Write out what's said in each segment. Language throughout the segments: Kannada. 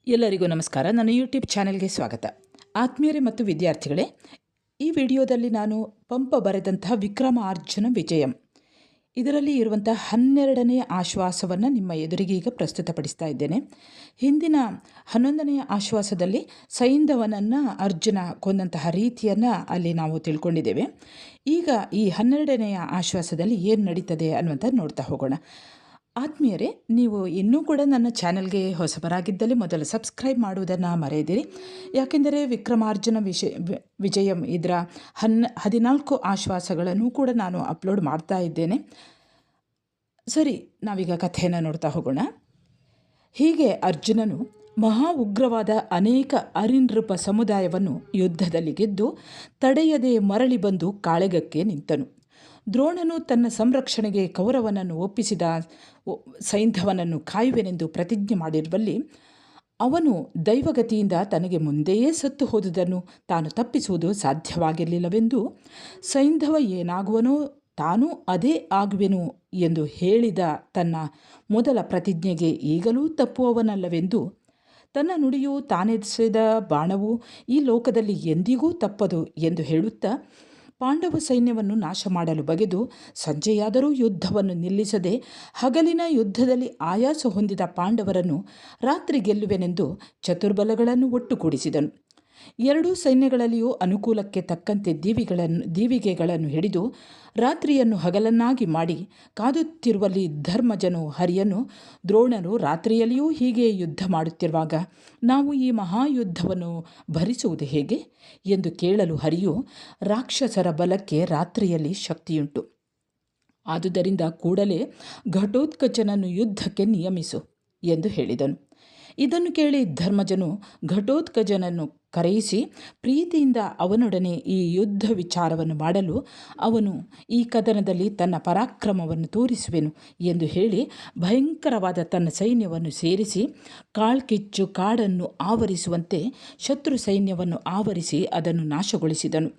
ಎಲ್ಲರಿಗೂ ನಮಸ್ಕಾರ. ನನ್ನ ಯೂಟ್ಯೂಬ್ ಚಾನೆಲ್ಗೆ ಸ್ವಾಗತ. ಆತ್ಮೀಯರೇ ಮತ್ತು ವಿದ್ಯಾರ್ಥಿಗಳೇ, ಈ ವಿಡಿಯೋದಲ್ಲಿ ನಾನು ಪಂಪ ಬರೆದಂತಹ ವಿಕ್ರಮಾರ್ಜುನ ವಿಜಯಂ ಇದರಲ್ಲಿ ಇರುವಂಥ 12ನೇ ಆಶ್ವಾಸವನ್ನು ನಿಮ್ಮ ಎದುರಿಗೆ ಈಗ ಪ್ರಸ್ತುತಪಡಿಸ್ತಾ ಇದ್ದೇನೆ. ಹಿಂದಿನ 11ನೇ ಆಶ್ವಾಸದಲ್ಲಿ ಸೈಂಧವನನ್ನು ಅರ್ಜುನ ಕೊಂದಂತಹ ರೀತಿಯನ್ನು ಅಲ್ಲಿ ನಾವು ತಿಳ್ಕೊಂಡಿದ್ದೇವೆ. ಈಗ ಈ 12ನೇ ಆಶ್ವಾಸದಲ್ಲಿ ಏನು ನಡೀತದೆ ಅನ್ನುವಂಥದ್ದು ನೋಡ್ತಾ ಹೋಗೋಣ. ಆತ್ಮೀಯರೇ, ನೀವು ಇನ್ನೂ ಕೂಡ ನನ್ನ ಚಾನೆಲ್ಗೆ ಹೊಸಬರಾಗಿದ್ದಲ್ಲಿ ಮೊದಲು ಸಬ್ಸ್ಕ್ರೈಬ್ ಮಾಡುವುದನ್ನು ಮರೆಯದಿರಿ. ಯಾಕೆಂದರೆ ವಿಕ್ರಮಾರ್ಜುನ ವಿಜಯಂ ಇದರ 14 ಆಶ್ವಾಸಗಳನ್ನು ಕೂಡ ನಾನು ಅಪ್ಲೋಡ್ ಮಾಡ್ತಾ ಇದ್ದೇನೆ. ಸರಿ, ನಾವೀಗ ಕಥೆಯನ್ನು ನೋಡ್ತಾ ಹೋಗೋಣ. ಹೀಗೆ ಅರ್ಜುನನು ಮಹಾ ಉಗ್ರವಾದ ಅನೇಕ ಅರಿನೃಪ ಸಮುದಾಯವನ್ನು ಯುದ್ಧದಲ್ಲಿ ಗೆದ್ದು ತಡೆಯದೆ ಮರಳಿ ಬಂದು ಕಾಳೆಗಕ್ಕೆ ನಿಂತನು. ದ್ರೋಣನು ತನ್ನ ಸಂರಕ್ಷಣೆಗೆ ಕೌರವನನ್ನು ಒಪ್ಪಿಸಿದ ಸೈಂಧವನನ್ನು ಕಾಯುವೆನೆಂದು ಪ್ರತಿಜ್ಞೆ ಮಾಡಿರುವಲ್ಲಿ ಅವನು ದೈವಗತಿಯಿಂದ ತನಗೆ ಮುಂದೆಯೇ ಸತ್ತು ಹೋದುದನ್ನು ತಾನು ತಪ್ಪಿಸುವುದು ಸಾಧ್ಯವಾಗಿರಲಿಲ್ಲವೆಂದು ಸೈಂಧವ ಏನಾಗುವನೋ ತಾನೂ ಅದೇ ಆಗುವೆನು ಎಂದು ಹೇಳಿದ ತನ್ನ ಮೊದಲ ಪ್ರತಿಜ್ಞೆಗೆ ಈಗಲೂ ತಪ್ಪುವವನಲ್ಲವೆಂದು, ತನ್ನ ನುಡಿಯು ತಾನೆಸೆದ ಬಾಣವು ಈ ಲೋಕದಲ್ಲಿ ಎಂದಿಗೂ ತಪ್ಪದು ಎಂದು ಹೇಳುತ್ತಾ ಪಾಂಡವ ಸೈನ್ಯವನ್ನು ನಾಶ ಮಾಡಲು ಬಗೆದು ಸಂಜೆಯಾದರೂ ಯುದ್ಧವನ್ನು ನಿಲ್ಲಿಸದೆ ಹಗಲಿನ ಯುದ್ಧದಲ್ಲಿ ಆಯಾಸ ಹೊಂದಿದ ಪಾಂಡವರನ್ನು ರಾತ್ರಿ ಗೆಲ್ಲುವೆನೆಂದು ಚತುರ್ಬಲಗಳನ್ನು ಒಟ್ಟುಗೂಡಿಸಿದನು. ಎರಡೂ ಸೈನ್ಯಗಳಲ್ಲಿಯೂ ಅನುಕೂಲಕ್ಕೆ ತಕ್ಕಂತೆ ದೀವಿಗೆಗಳನ್ನು ಹಿಡಿದು ರಾತ್ರಿಯನ್ನು ಹಗಲನ್ನಾಗಿ ಮಾಡಿ ಕಾದುತ್ತಿರುವಲ್ಲಿ ಧರ್ಮಜನು ಹರಿಯನು, ದ್ರೋಣನು ರಾತ್ರಿಯಲ್ಲಿಯೂ ಹೀಗೆ ಯುದ್ಧ ಮಾಡುತ್ತಿರುವಾಗ ನಾವು ಈ ಮಹಾಯುದ್ಧವನ್ನು ಭರಿಸುವುದು ಹೇಗೆ ಎಂದು ಕೇಳಲು ಹರಿಯು, ರಾಕ್ಷಸರ ಬಲಕ್ಕೆ ರಾತ್ರಿಯಲ್ಲಿ ಶಕ್ತಿಯುಂಟು. ಆದುದರಿಂದ ಕೂಡಲೇ ಘಟೋತ್ಕಚನನ್ನು ಯುದ್ಧಕ್ಕೆ ನಿಯಮಿಸು ಎಂದು ಹೇಳಿದನು. ಇದನ್ನು ಕೇಳಿ ಧರ್ಮಜನು ಘಟೋತ್ಕಚನನ್ನು ಕರೆಯಿಸಿ ಪ್ರೀತಿಯಿಂದ ಅವನೊಡನೆ ಈ ಯುದ್ಧ ವಿಚಾರವನ್ನು ಮಾಡಲು ಅವನು ಈ ಕದನದಲ್ಲಿ ತನ್ನ ಪರಾಕ್ರಮವನ್ನು ತೋರಿಸುವೆನು ಎಂದು ಹೇಳಿ ಭಯಂಕರವಾದ ತನ್ನ ಸೈನ್ಯವನ್ನು ಸೇರಿಸಿ ಕಾಳ್ಕಿಚ್ಚು ಕಾಡನ್ನು ಆವರಿಸುವಂತೆ ಶತ್ರು ಸೈನ್ಯವನ್ನು ಆವರಿಸಿ ಅದನ್ನು ನಾಶಗೊಳಿಸಿದನು.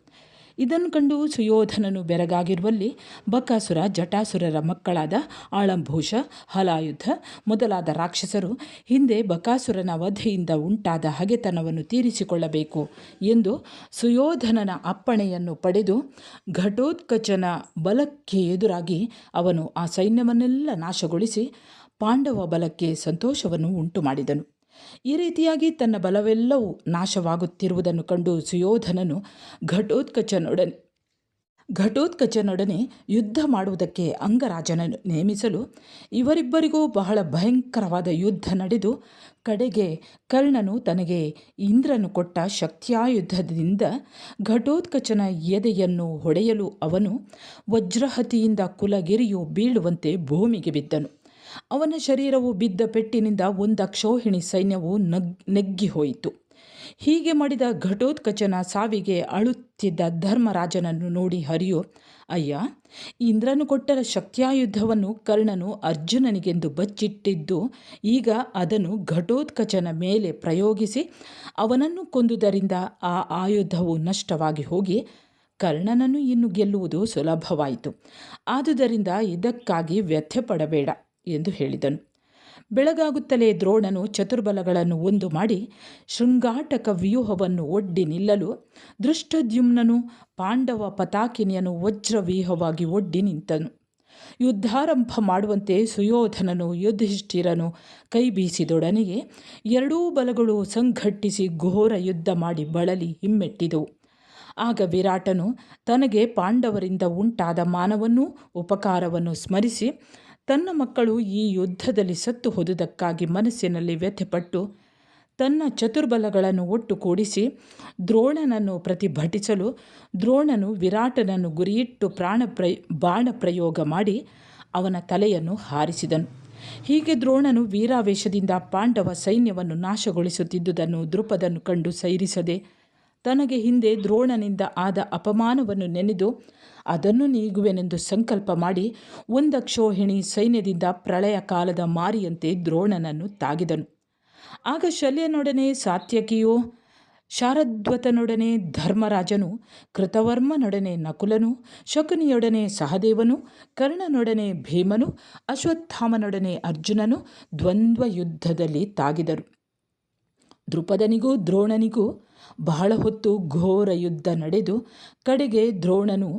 ಇದನ್ನು ಕಂಡು ಸುಯೋಧನನು ಬೆರಗಾಗಿರುವಲ್ಲಿ ಬಕಾಸುರ, ಜಟಾಸುರರ ಮಕ್ಕಳಾದ ಆಳಂಭೂಷ, ಹಲಾಯುಧ ಮೊದಲಾದ ರಾಕ್ಷಸರು ಹಿಂದೆ ಬಕಾಸುರನ ವಧೆಯಿಂದ ಉಂಟಾದ ಹಗೆತನವನ್ನು ತೀರಿಸಿಕೊಳ್ಳಬೇಕು ಎಂದು ಸುಯೋಧನನ ಅಪ್ಪಣೆಯನ್ನು ಪಡೆದು ಘಟೋತ್ಕಚನ ಬಲಕ್ಕೆ ಎದುರಾಗಿ ಅವನು ಆ ಸೈನ್ಯವನ್ನೆಲ್ಲ ನಾಶಗೊಳಿಸಿ ಪಾಂಡವ ಬಲಕ್ಕೆ ಸಂತೋಷವನ್ನು ಉಂಟು ಮಾಡಿದನು. ಈ ರೀತಿಯಾಗಿ ತನ್ನ ಬಲವೆಲ್ಲವೂ ನಾಶವಾಗುತ್ತಿರುವುದನ್ನು ಕಂಡು ಸುಯೋಧನನು ಘಟೋತ್ಕಚನೊಡನೆ ಯುದ್ಧ ಮಾಡುವುದಕ್ಕೆ ಅಂಗರಾಜನನ್ನು ನೇಮಿಸಲು ಇವರಿಬ್ಬರಿಗೂ ಬಹಳ ಭಯಂಕರವಾದ ಯುದ್ಧ ನಡೆದು ಕಡೆಗೆ ಕರ್ಣನು ತನಗೆ ಇಂದ್ರನು ಕೊಟ್ಟ ಶಕ್ತ್ಯಾಯುಧದಿಂದ ಘಟೋತ್ಕಚನ ಎದೆಯನ್ನು ಹೊಡೆಯಲು ಅವನು ವಜ್ರಹತಿಯಿಂದ ಕುಲಗಿರಿಯು ಬೀಳುವಂತೆ ಭೂಮಿಗೆ ಬಿದ್ದನು. ಅವನ ಶರೀರವು ಬಿದ್ದ ಪೆಟ್ಟಿನಿಂದ ಒಂದು ಅಕ್ಷೋಹಿಣಿ ಸೈನ್ಯವು ನೆಗ್ಗಿ ಹೋಯಿತು. ಹೀಗೆ ಮಾಡಿದ ಘಟೋತ್ಕಚನ ಸಾವಿಗೆ ಅಳುತ್ತಿದ್ದ ಧರ್ಮರಾಜನನ್ನು ನೋಡಿ ಹರಿಯು, ಅಯ್ಯ, ಇಂದ್ರನು ಕೊಟ್ಟ ಶಕ್ತ್ಯಾಯುಧವನ್ನು ಕರ್ಣನು ಅರ್ಜುನನಿಗೆಂದು ಬಚ್ಚಿಟ್ಟಿದ್ದು ಈಗ ಅದನ್ನು ಘಟೋತ್ಕಚನ ಮೇಲೆ ಪ್ರಯೋಗಿಸಿ ಅವನನ್ನು ಕೊಂದುದರಿಂದ ಆ ಆಯುಧವು ನಷ್ಟವಾಗಿ ಹೋಗಿ ಕರ್ಣನನ್ನು ಇನ್ನು ಗೆಲ್ಲುವುದು ಸುಲಭವಾಯಿತು. ಆದುದರಿಂದ ಇದಕ್ಕಾಗಿ ವ್ಯಥೆ ಪಡಬೇಡ ಎಂದು ಹೇಳಿದನು. ಬೆಳಗಾಗುತ್ತಲೇ ದ್ರೋಣನು ಚತುರ್ಬಲಗಳನ್ನು ಒಂದು ಮಾಡಿ ಶೃಂಗಾಟಕ ವ್ಯೂಹವನ್ನು ಒಡ್ಡಿ ನಿಲ್ಲಲು ದೃಷ್ಟದ್ಯುಮ್ನನು ಪಾಂಡವ ಪತಾಕಿನಿಯನ್ನು ವಜ್ರವ್ಯೂಹವಾಗಿ ಒಡ್ಡಿ ನಿಂತನು. ಯುದ್ಧಾರಂಭ ಮಾಡುವಂತೆ ಸುಯೋಧನನು ಯುಧಿಷ್ಠಿರನು ಕೈ ಬೀಸಿದೊಡನೆಯೇ ಎರಡೂ ಬಲಗಳು ಸಂಘಟ್ಟಿಸಿ ಘೋರ ಯುದ್ಧ ಮಾಡಿ ಬಳಲಿ ಹಿಮ್ಮೆಟ್ಟಿದವು. ಆಗ ವಿರಾಟನು ತನಗೆ ಪಾಂಡವರಿಂದ ಉಂಟಾದ ಮಾನವನ್ನು ಉಪಕಾರವನ್ನು ಸ್ಮರಿಸಿ ತನ್ನ ಮಕ್ಕಳು ಈ ಯುದ್ಧದಲ್ಲಿ ಸತ್ತು ಹೋದುದಕ್ಕಾಗಿ ಮನಸ್ಸಿನಲ್ಲಿ ವ್ಯಥೆಪಟ್ಟು ತನ್ನ ಚತುರ್ಬಲಗಳನ್ನು ಒಟ್ಟುಗೂಡಿಸಿ ದ್ರೋಣನನ್ನು ಪ್ರತಿಭಟಿಸಲು ದ್ರೋಣನು ವಿರಾಟನನ್ನು ಗುರಿಯಿಟ್ಟು ಬಾಣ ಪ್ರಯೋಗ ಮಾಡಿ ಅವನ ತಲೆಯನ್ನು ಹಾರಿಸಿದನು. ಹೀಗೆ ದ್ರೋಣನು ವೀರಾವೇಶದಿಂದ ಪಾಂಡವ ಸೈನ್ಯವನ್ನು ನಾಶಗೊಳಿಸುತ್ತಿದ್ದುದನ್ನು ದೃಪದನು ಕಂಡು ಸೈರಿಸದೆ ತನಗೆ ಹಿಂದೆ ದ್ರೋಣನಿಂದ ಆದ ಅಪಮಾನವನ್ನು ನೆನೆದು ಅದನ್ನು ನೀಗುವೆನೆಂದು ಸಂಕಲ್ಪ ಮಾಡಿ ಒಂದಕ್ಷೋಹಿಣಿ ಸೈನ್ಯದಿಂದ ಪ್ರಳಯ ಕಾಲದ ಮಾರಿಯಂತೆ ದ್ರೋಣನನ್ನು ತಾಗಿದನು. ಆಗ ಶಲ್ಯನೊಡನೆ ಸಾತ್ಯಕಿಯು, ಶಾರದ್ವತನೊಡನೆ ಧರ್ಮರಾಜನು, ಕೃತವರ್ಮನೊಡನೆ ನಕುಲನು, ಶಕುನಿಯೊಡನೆ ಸಹದೇವನು, ಕರ್ಣನೊಡನೆ ಭೀಮನು, ಅಶ್ವತ್ಥಾಮನೊಡನೆ ಅರ್ಜುನನು ದ್ವಂದ್ವ ಯುದ್ಧದಲ್ಲಿ ತಾಗಿದರು. ದೃಪದನಿಗೂ ದ್ರೋಣನಿಗೂ ಬಹಳ ಹೊತ್ತು ಘೋರ ಯುದ್ಧ ನಡೆದು ಕಡೆಗೆ ದ್ರೋಣನು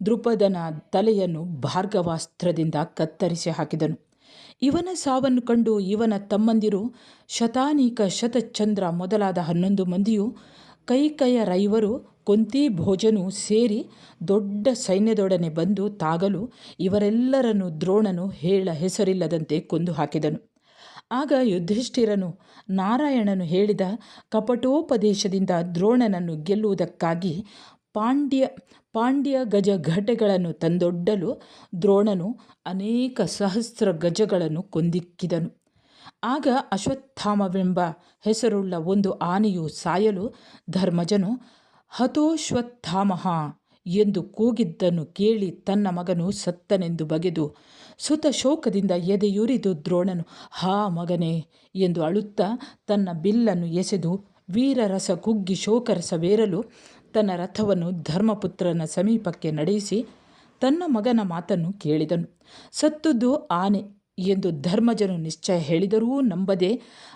ದೃಪದನ ತಲೆಯನ್ನು ಭಾರ್ಗವಾಸ್ತ್ರದಿಂದ ಕತ್ತರಿಸಿ ಹಾಕಿದನು. ಇವನ ಸಾವನ್ನು ಕಂಡು ಇವನ ತಮ್ಮಂದಿರು ಶತಾನೀಕ, ಶತಚಂದ್ರ ಮೊದಲಾದ 11 ಮಂದಿಯು, ಕೈಕಯರೈವರು, ಕೊಂತಿ ಭೋಜನು ಸೇರಿ ದೊಡ್ಡ ಸೈನ್ಯದೊಡನೆ ಬಂದು ತಾಗಲು ಇವರೆಲ್ಲರನ್ನು ದ್ರೋಣನು ಹೇಳ ಹೆಸರಿಲ್ಲದಂತೆ ಕೊಂದು ಹಾಕಿದನು. ಆಗ ಯುಧಿಷ್ಠಿರನು ನಾರಾಯಣನು ಹೇಳಿದ ಕಪಟೋಪದೇಶದಿಂದ ದ್ರೋಣನನ್ನು ಗೆಲ್ಲುವುದಕ್ಕಾಗಿ ಪಾಂಡ್ಯ ಗಜ ಘಟೆಗಳನ್ನು ತಂದೊಡ್ಡಲು ದ್ರೋಣನು ಅನೇಕ ಸಹಸ್ರ ಗಜಗಳನ್ನು ಕೊಂದಿಕ್ಕಿದನು. ಆಗ ಅಶ್ವತ್ಥಾಮವೆಂಬ ಹೆಸರುಳ್ಳ ಒಂದು ಆನೆಯು ಸಾಯಲು ಧರ್ಮಜನು ಹತೋಶ್ವತ್ಥಾಮಃ ಎಂದು ಕೂಗಿದ್ದನ್ನು ಕೇಳಿ ತನ್ನ ಮಗನು ಸತ್ತನೆಂದು ಬಗೆದು ಸುತ ಶೋಕದಿಂದ ಎದೆಯುರಿದು ದ್ರೋಣನು ಹಾ ಮಗನೇ ಎಂದು ಅಳುತ್ತಾ ತನ್ನ ಬಿಲ್ಲನ್ನು ಎಸೆದು ವೀರರಸ ಕುಗ್ಗಿ ಶೋಕರಸವೇರಲು ತನ್ನ ರಥವನ್ನು ಧರ್ಮಪುತ್ರನ ಸಮೀಪಕ್ಕೆ ನಡೆಸಿ ತನ್ನ ಮಗನ ಮಾತನ್ನು ಕೇಳಿದನು. ಸತ್ತುದು ಆನೆ ಎಂದು ಧರ್ಮಜನು ನಿಶ್ಚಯ ಹೇಳಿದರೂ ನಂಬದೆ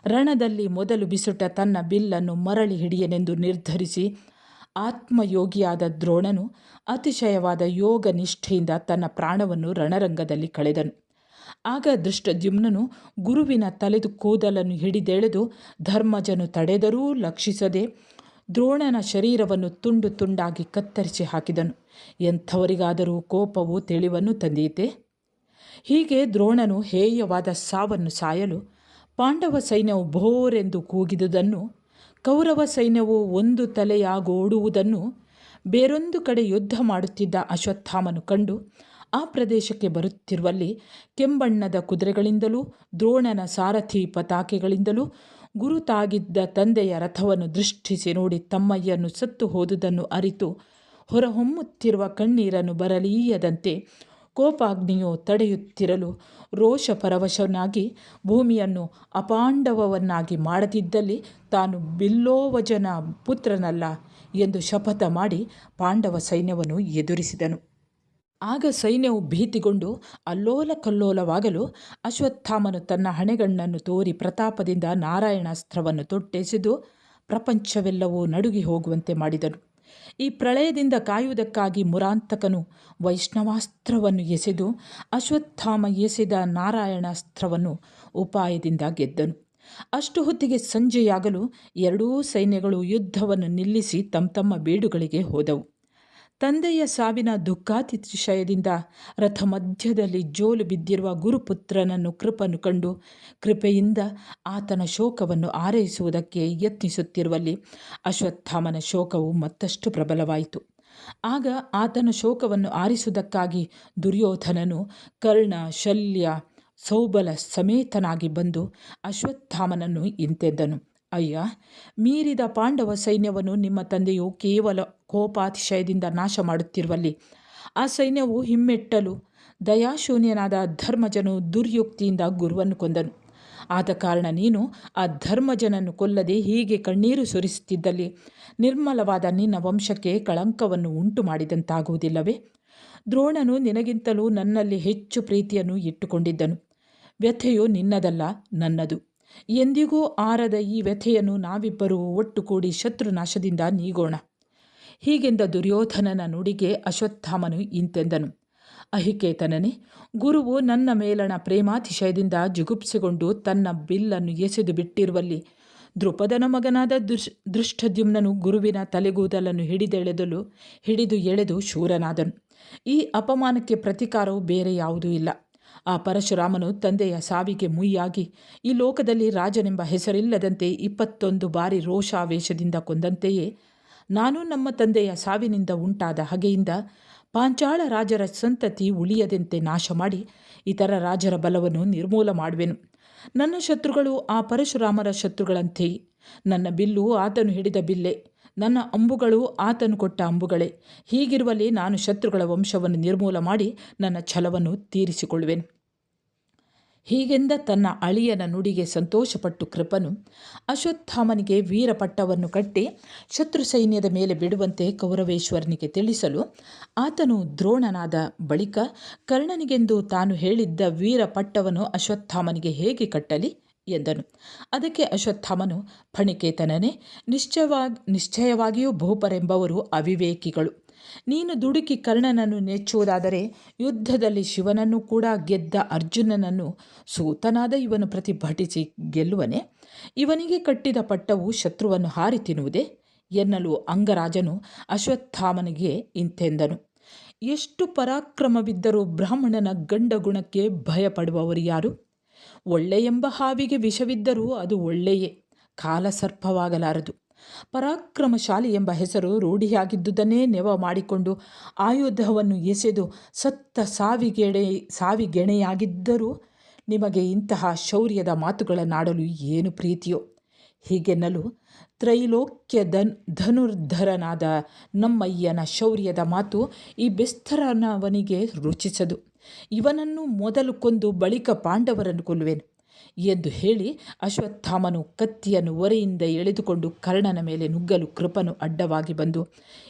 ರಣದಲ್ಲಿ ಮೊದಲು ಬಿಸುಟ ತನ್ನ ಬಿಲ್ಲನ್ನು ಮರಳಿ ಹಿಡಿಯನೆಂದು ನಿರ್ಧರಿಸಿ ಆತ್ಮಯೋಗಿಯಾದ ದ್ರೋಣನು ಅತಿಶಯವಾದ ಯೋಗ ನಿಷ್ಠೆಯಿಂದ ತನ್ನ ಪ್ರಾಣವನ್ನು ರಣರಂಗದಲ್ಲಿ ಕಳೆದನು. ಆಗ ದೃಷ್ಟದ್ಯುಮ್ನನು ಗುರುವಿನ ತಲೆದು ಕೂದಲನ್ನು ಹಿಡಿದೆಳೆದು ಧರ್ಮಜನು ತಡೆದರೂ ಲಕ್ಷಿಸದೆ ದ್ರೋಣನ ಶರೀರವನ್ನು ತುಂಡು ತುಂಡಾಗಿ ಕತ್ತರಿಸಿ ಹಾಕಿದನು. ಎಂಥವರಿಗಾದರೂ ಕೋಪವು ತಿಳಿವನ್ನು ತಂದೀತೆ. ಹೀಗೆ ದ್ರೋಣನು ಹೇಯವಾದ ಸಾವನ್ನು ಸಾಯಲು ಪಾಂಡವ ಸೈನ್ಯವು ಭೋರೆಂದು ಕೂಗಿದುದನ್ನು, ಕೌರವ ಸೈನ್ಯವು ಒಂದು ತಲೆಯಾಗೋಡುವುದನ್ನು ಬೇರೊಂದು ಕಡೆ ಯುದ್ಧ ಮಾಡುತ್ತಿದ್ದ ಅಶ್ವತ್ಥಾಮನು ಕಂಡು ಆ ಪ್ರದೇಶಕ್ಕೆ ಬರುತ್ತಿರುವಲ್ಲಿ ಕೆಂಬಣ್ಣದ ಕುದುರೆಗಳಿಂದಲೂ ದ್ರೋಣನ ಸಾರಥಿ ಪತಾಕೆಗಳಿಂದಲೂ ಗುರುತಾಗಿದ್ದ ತಂದೆಯ ರಥವನ್ನು ದೃಷ್ಟಿಸಿ ನೋಡಿ ತಮ್ಮಯ್ಯನು ಸತ್ತು ಹೋದುದನ್ನು ಅರಿತು ಹೊರಹೊಮ್ಮುತ್ತಿರುವ ಕಣ್ಣೀರನ್ನು ಬರಲೀಯದಂತೆ ಕೋಪಾಗ್ನಿಯು ತಡೆಯುತ್ತಿರಲು ರೋಷಪರವಶನಾಗಿ ಭೂಮಿಯನ್ನು ಅಪಾಂಡವವನ್ನಾಗಿ ಮಾಡದಿದ್ದಲ್ಲಿ ತಾನು ಬಿಲ್ಲೋವಜನ ಪುತ್ರನಲ್ಲ ಎಂದು ಶಪಥ ಮಾಡಿ ಪಾಂಡವ ಸೈನ್ಯವನ್ನು ಎದುರಿಸಿದನು. ಆಗ ಸೈನ್ಯವು ಭೀತಿಗೊಂಡು ಅಲ್ಲೋಲ ಕಲ್ಲೋಲವಾಗಲು ಅಶ್ವತ್ಥಾಮನು ತನ್ನ ಹಣೆಗಣ್ಣನ್ನು ತೋರಿ ಪ್ರತಾಪದಿಂದ ನಾರಾಯಣಾಸ್ತ್ರವನ್ನು ತೊಟ್ಟೆಸೆದು ಪ್ರಪಂಚವೆಲ್ಲವೂ ನಡುಗಿ ಹೋಗುವಂತೆ ಮಾಡಿದನು. ಈ ಪ್ರಳಯದಿಂದ ಕಾಯುವುದಕ್ಕಾಗಿ ಮುರಾಂತಕನು ವೈಷ್ಣವಾಸ್ತ್ರವನ್ನು ಎಸೆದು ಅಶ್ವತ್ಥಾಮ ಎಸೆದ ನಾರಾಯಣಾಸ್ತ್ರವನ್ನು ಉಪಾಯದಿಂದ ಗೆದ್ದನು. ಅಷ್ಟು ಹೊತ್ತಿಗೆ ಸಂಜೆಯಾಗಲು ಎರಡೂ ಸೈನ್ಯಗಳು ಯುದ್ಧವನ್ನು ನಿಲ್ಲಿಸಿ ತಮ್ಮ ಬೀಡುಗಳಿಗೆ ಹೋದವು. ತಂದೆಯ ಸಾವಿನ ದುಃಖಾತಿಶಯದಿಂದ ರಥ ಮಧ್ಯದಲ್ಲಿ ಜೋಲು ಬಿದ್ದಿರುವ ಗುರುಪುತ್ರನನ್ನು ಕೃಪನು ಕಂಡು ಕೃಪೆಯಿಂದ ಆತನ ಶೋಕವನ್ನು ಆರೈಸುವುದಕ್ಕೆ ಯತ್ನಿಸುತ್ತಿರುವಲ್ಲಿ ಅಶ್ವತ್ಥಾಮನ ಶೋಕವು ಮತ್ತಷ್ಟು ಪ್ರಬಲವಾಯಿತು. ಆಗ ಆತನ ಶೋಕವನ್ನು ಆರಿಸುವುದಕ್ಕಾಗಿ ದುರ್ಯೋಧನನು ಕರ್ಣ, ಶಲ್ಯ, ಸೌಬಲ ಸಮೇತನಾಗಿ ಬಂದು ಅಶ್ವತ್ಥಾಮನನ್ನು ಇಂತೆದ್ದನು. ಅಯ್ಯ, ಮೀರಿದ ಪಾಂಡವ ಸೈನ್ಯವನ್ನು ನಿಮ್ಮ ತಂದೆಯು ಕೇವಲ ಕೋಪಾತಿಶಯದಿಂದ ನಾಶ ಮಾಡುತ್ತಿರುವಲ್ಲಿ ಆ ಸೈನ್ಯವು ಹಿಮ್ಮೆಟ್ಟಲು ದಯಾಶೂನ್ಯನಾದ ಧರ್ಮಜನು ದುರ್ಯುಕ್ತಿಯಿಂದ ಗುರುವನ್ನು ಕೊಂದನು. ಆದ ಕಾರಣ ನೀನು ಆ ಧರ್ಮಜನನ್ನು ಕೊಲ್ಲದೆ ಹೀಗೆ ಕಣ್ಣೀರು ಸುರಿಸುತ್ತಿದ್ದಲ್ಲಿ ನಿರ್ಮಲವಾದ ನಿನ್ನ ವಂಶಕ್ಕೆ ಕಳಂಕವನ್ನು ಉಂಟು ಮಾಡಿದಂತಾಗುವುದಿಲ್ಲವೇ? ದ್ರೋಣನು ನಿನಗಿಂತಲೂ ನನ್ನಲ್ಲಿ ಹೆಚ್ಚು ಪ್ರೀತಿಯನ್ನು ಇಟ್ಟುಕೊಂಡಿದ್ದನು. ವ್ಯಥೆಯು ನಿನ್ನದಲ್ಲ, ನನ್ನದು. ಎಂದಿಗೂ ಆರದ ಈ ವ್ಯಥೆಯನ್ನು ನಾವಿಬ್ಬರೂ ಒಟ್ಟುಗೂಡಿ ಶತ್ರುನಾಶದಿಂದ ನೀಗೋಣ. ಹೀಗೆಂದ ದುರ್ಯೋಧನನ ನುಡಿಗೆ ಅಶ್ವತ್ಥಾಮನು ಇಂತೆಂದನು. ಅಹಿಕೇತನನೇ, ಗುರುವು ನನ್ನ ಮೇಲಣ ಪ್ರೇಮಾತಿಶಯದಿಂದ ಜುಗುಪ್ಸೆಗೊಂಡು ತನ್ನ ಬಿಲ್ಲನ್ನು ಎಸೆದು ಬಿಟ್ಟಿರುವಲ್ಲಿ ದೃಪದನ ಮಗನಾದ ದೃಷ್ಟದ್ಯುಮ್ನನು ಗುರುವಿನ ತಲೆಗೂದಲನ್ನು ಹಿಡಿದು ಎಳೆದು ಶೂರನಾದನು. ಈ ಅಪಮಾನಕ್ಕೆ ಪ್ರತಿಕಾರವು ಬೇರೆ ಯಾವುದೂ ಇಲ್ಲ. ಆ ಪರಶುರಾಮನು ತಂದೆಯ ಸಾವಿಗೆ ಮುಯ್ಯಾಗಿ ಈ ಲೋಕದಲ್ಲಿ ರಾಜನೆಂಬ ಹೆಸರಿಲ್ಲದಂತೆ 21 ಬಾರಿ ರೋಷಾವೇಶದಿಂದ ಕೊಂದಂತೆಯೇ ನಾನು ನಮ್ಮ ತಂದೆಯ ಸಾವಿನಿಂದ ಉಂಟಾದ ಹಗೆಯಿಂದ ಪಾಂಚಾಳ ರಾಜರ ಸಂತತಿ ಉಳಿಯದಂತೆ ನಾಶ ಮಾಡಿ ಇತರ ರಾಜರ ಬಲವನ್ನು ನಿರ್ಮೂಲ ಮಾಡುವೆನು. ನನ್ನ ಶತ್ರುಗಳು ಆ ಪರಶುರಾಮರ ಶತ್ರುಗಳಂತೆಯೇ. ನನ್ನ ಬಿಲ್ಲು ಆತನು ಹಿಡಿದ ಬಿಲ್ಲೆ, ನನ್ನ ಅಂಬುಗಳು ಆತನು ಕೊಟ್ಟ ಅಂಬುಗಳೇ. ಹೀಗಿರುವಲ್ಲಿ ನಾನು ಶತ್ರುಗಳ ವಂಶವನ್ನು ನಿರ್ಮೂಲ ಮಾಡಿ ನನ್ನ ಛಲವನ್ನು ತೀರಿಸಿಕೊಳ್ಳುವೆನು. ಹೀಗೆಂದ ತನ್ನ ಅಳಿಯನ ನುಡಿಗೆ ಸಂತೋಷಪಟ್ಟು ಕೃಪನು ಅಶ್ವತ್ಥಾಮನಿಗೆ ವೀರಪಟ್ಟವನ್ನು ಕಟ್ಟಿ ಶತ್ರು ಸೈನ್ಯದ ಮೇಲೆ ಬಿಡುವಂತೆ ಕೌರವೇಶ್ವರನಿಗೆ ತಿಳಿಸಲು ಆತನು ದ್ರೋಣನಾದ ಬಳಿಕ ಕರ್ಣನಿಗೆಂದು ತಾನು ಹೇಳಿದ್ದ ವೀರಪಟ್ಟವನ್ನು ಅಶ್ವತ್ಥಾಮನಿಗೆ ಹೇಗೆ ಕಟ್ಟಲಿ ಎಂದನು. ಅದಕ್ಕೆ ಅಶ್ವತ್ಥಾಮನು, ಫಣಿಕೇತನನೇ, ನಿಶ್ಚಯವಾಗಿಯೂ ಭೂಪರೆಂಬವರು ಅವಿವೇಕಿಗಳು. ನೀನು ದುಡುಕಿ ಕರ್ಣನನ್ನು ನೆಚ್ಚುವುದಾದರೆ ಯುದ್ಧದಲ್ಲಿ ಶಿವನನ್ನು ಕೂಡ ಗೆದ್ದ ಅರ್ಜುನನನ್ನು ಸೂತನಾದ ಇವನು ಪ್ರತಿಭಟಿಸಿ ಗೆಲ್ಲುವನೇ? ಇವನಿಗೆ ಕಟ್ಟಿದ ಪಟ್ಟವು ಶತ್ರುವನ್ನು ಹಾರಿ ತಿನ್ನುವುದೇ ಎನ್ನಲು ಅಂಗರಾಜನು ಅಶ್ವತ್ಥಾಮನಿಗೆ ಇಂತೆಂದನು. ಎಷ್ಟು ಪರಾಕ್ರಮವಿದ್ದರೂ ಬ್ರಾಹ್ಮಣನ ಗಂಡಗುಣಕ್ಕೆ ಭಯಪಡುವವರು ಯಾರು? ಒಳ್ಳೆಯೆಂಬ ಹಾವಿಗೆ ವಿಷವಿದ್ದರೂ ಅದು ಒಳ್ಳೆಯೇ, ಕಾಲಸರ್ಪವಾಗಲಾರದು. ಪರಾಕ್ರಮಶಾಲಿ ಎಂಬ ಹೆಸರು ರೂಢಿಯಾಗಿದ್ದುದನ್ನೇ ನೆವ ಮಾಡಿಕೊಂಡು ಆಯುಧವನ್ನು ಎಸೆದು ಸತ್ತ ಸಾವಿಗೆಣೆಯಾಗಿದ್ದರೂ ನಿಮಗೆ ಇಂತಹ ಶೌರ್ಯದ ಮಾತುಗಳನ್ನಾಡಲು ಏನು ಪ್ರೀತಿಯೋ? ಹೀಗೆನ್ನಲು ತ್ರೈಲೋಕ್ಯ ಧನುರ್ಧರನಾದ ನಮ್ಮಯ್ಯನ ಶೌರ್ಯದ ಮಾತು ಈ ಬೆಸ್ತರನವನಿಗೆ ರುಚಿಸದು. ಇವನನ್ನು ಮೊದಲು ಕೊಂದು ಬಳಿಕ ಪಾಂಡವರನ್ನು ಕೊಲ್ಲುವೆನು ಎಂದು ಹೇಳಿ ಅಶ್ವತ್ಥಾಮನು ಕತ್ತಿಯನ್ನು ಒರೆಯಿಂದ ಎಳೆದುಕೊಂಡು ಕರ್ಣನ ಮೇಲೆ ನುಗ್ಗಲು ಕೃಪನು ಅಡ್ಡವಾಗಿ ಬಂದು,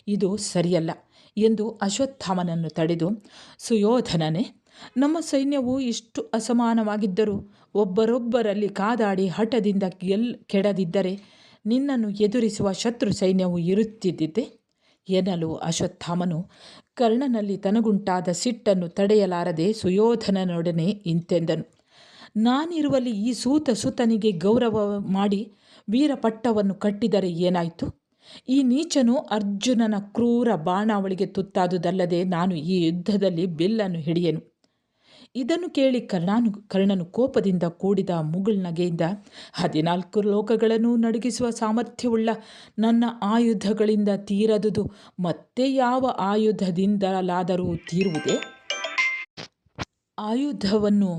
ಇದು ಸರಿಯಲ್ಲ ಎಂದು ಅಶ್ವತ್ಥಾಮನನ್ನು ತಡೆದು, ಸುಯೋಧನನೇ, ನಮ್ಮ ಸೈನ್ಯವು ಇಷ್ಟು ಅಸಮಾನವಾಗಿದ್ದರೂ ಒಬ್ಬರೊಬ್ಬರಲ್ಲಿ ಕಾದಾಡಿ ಹಠದಿಂದ ಕೆಡದಿದ್ದರೆ ನಿನ್ನನ್ನು ಎದುರಿಸುವ ಶತ್ರು ಸೈನ್ಯವು ಇರುತ್ತಿದ್ದಿದೆ ಎನ್ನಲು ಅಶ್ವತ್ಥಾಮನು ಕರ್ಣನಲ್ಲಿ ತನಗುಂಟಾದ ಸಿಟ್ಟನ್ನು ತಡೆಯಲಾರದೆ ಸುಯೋಧನನೊಡನೆ ಇಂತೆಂದನು. ನಾನಿರುವಲ್ಲಿ ಈ ಸುತನಿಗೆ ಗೌರವ ಮಾಡಿ ವೀರಪಟ್ಟವನ್ನು ಕಟ್ಟಿದರೆ ಏನಾಯಿತು? ಈ ನೀಚನು ಅರ್ಜುನನ ಕ್ರೂರ ಬಾಣಾವಳಿಗೆ ತುತ್ತಾದುದಲ್ಲದೆ ನಾನು ಈ ಯುದ್ಧದಲ್ಲಿ ಬಿಲ್ಲನ್ನು ಹಿಡಿಯೆನು. ಇದನ್ನು ಕೇಳಿ ಕರ್ಣನು ಕೋಪದಿಂದ ಕೂಡಿದ ಮುಗುಳ್ನಗೆಯಿಂದ, 14 ಲೋಕಗಳನ್ನು ನಡುಗಿಸುವ ಸಾಮರ್ಥ್ಯವುಳ್ಳ ನನ್ನ ಆಯುಧಗಳಿಂದ ತೀರದುದು ಮತ್ತೆ ಯಾವ ಆಯುಧದಿಂದಲಾದರೂ ತೀರುವುದೇ? ಆಯುಧವನ್ನು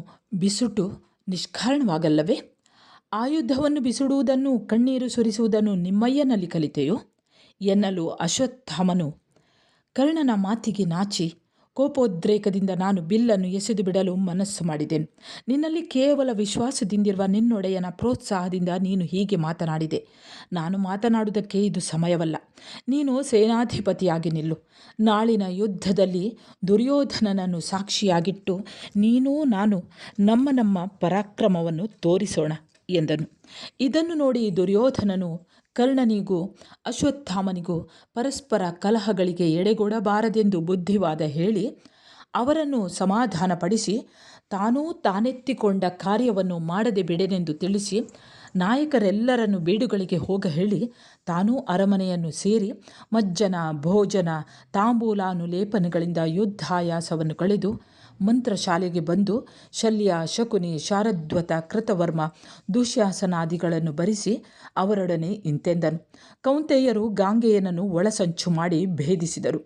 ಬಿಸುಟು ನಿಷ್ಕಾರಣವಾಗಲ್ಲವೇ? ಆಯುಧವನ್ನು ಬಿಸುಡುವುದನ್ನು ಕಣ್ಣೀರು ಸುರಿಸುವುದನ್ನು ನಿಮ್ಮಯ್ಯನಲ್ಲಿ ಕಲಿತೆಯೋ ಎನ್ನಲು ಅಶ್ವತ್ಥಾಮನು ಕರ್ಣನ ಮಾತಿಗೆ ನಾಚಿ, ಕೋಪೋದ್ರೇಕದಿಂದ ನಾನು ಬಿಲ್ಲನ್ನು ಎಸೆದು ಬಿಡಲು ಮನಸ್ಸು ಮಾಡಿದೆನು. ನಿನ್ನಲ್ಲಿ ಕೇವಲ ವಿಶ್ವಾಸದಿಂದಿರುವ ನಿನ್ನೊಡೆಯನ ಪ್ರೋತ್ಸಾಹದಿಂದ ನೀನು ಹೀಗೆ ಮಾತನಾಡಿದೆ. ನಾನು ಮಾತನಾಡುವುದಕ್ಕೆ ಇದು ಸಮಯವಲ್ಲ. ನೀನು ಸೇನಾಧಿಪತಿಯಾಗಿ ನಿಲ್ಲು. ನಾಳಿನ ಯುದ್ಧದಲ್ಲಿ ದುರ್ಯೋಧನನನ್ನು ಸಾಕ್ಷಿಯಾಗಿಟ್ಟು ನೀನೂ ನಾನು ನಮ್ಮ ಪರಾಕ್ರಮವನ್ನು ತೋರಿಸೋಣ ಎಂದನು. ಇದನ್ನು ನೋಡಿ ದುರ್ಯೋಧನನು ಕರ್ಣನಿಗೂ ಅಶ್ವತ್ಥಾಮನಿಗೂ ಪರಸ್ಪರ ಕಲಹಗಳಿಗೆ ಎಡೆಗೊಡಬಾರದೆಂದು ಬುದ್ಧಿವಾದ ಹೇಳಿ ಅವರನ್ನು ಸಮಾಧಾನಪಡಿಸಿ ತಾನೆತ್ತಿಕೊಂಡ ಕಾರ್ಯವನ್ನು ಮಾಡದೆ ಬಿಡೆನೆಂದು ತಿಳಿಸಿ ನಾಯಕರೆಲ್ಲರನ್ನು ಬೀಡುಗಳಿಗೆ ಹೋಗ ಹೇಳಿ ತಾನೂ ಅರಮನೆಯನ್ನು ಸೇರಿ ಮಜ್ಜನ ಭೋಜನ ತಾಂಬೂಲಾನುಲೇಪನಗಳಿಂದ ಯುದ್ಧಾಯಾಸವನ್ನು ಕಳೆದು ಮಂತ್ರಶಾಲೆಗೆ ಬಂದು ಶಲ್ಯ, ಶಕುನಿ, ಶಾರದ್ವತ, ಕೃತವರ್ಮ, ದುಶ್ಯಾಸನಾದಿಗಳನ್ನು ಬರಿಸಿ ಅವರೊಡನೆ ಇಂತೆಂದನು. ಕೌಂತೆಯರು ಗಾಂಗೆಯನನ್ನು ಒಳಸಂಚು ಮಾಡಿ ಭೇದಿಸಿದರು.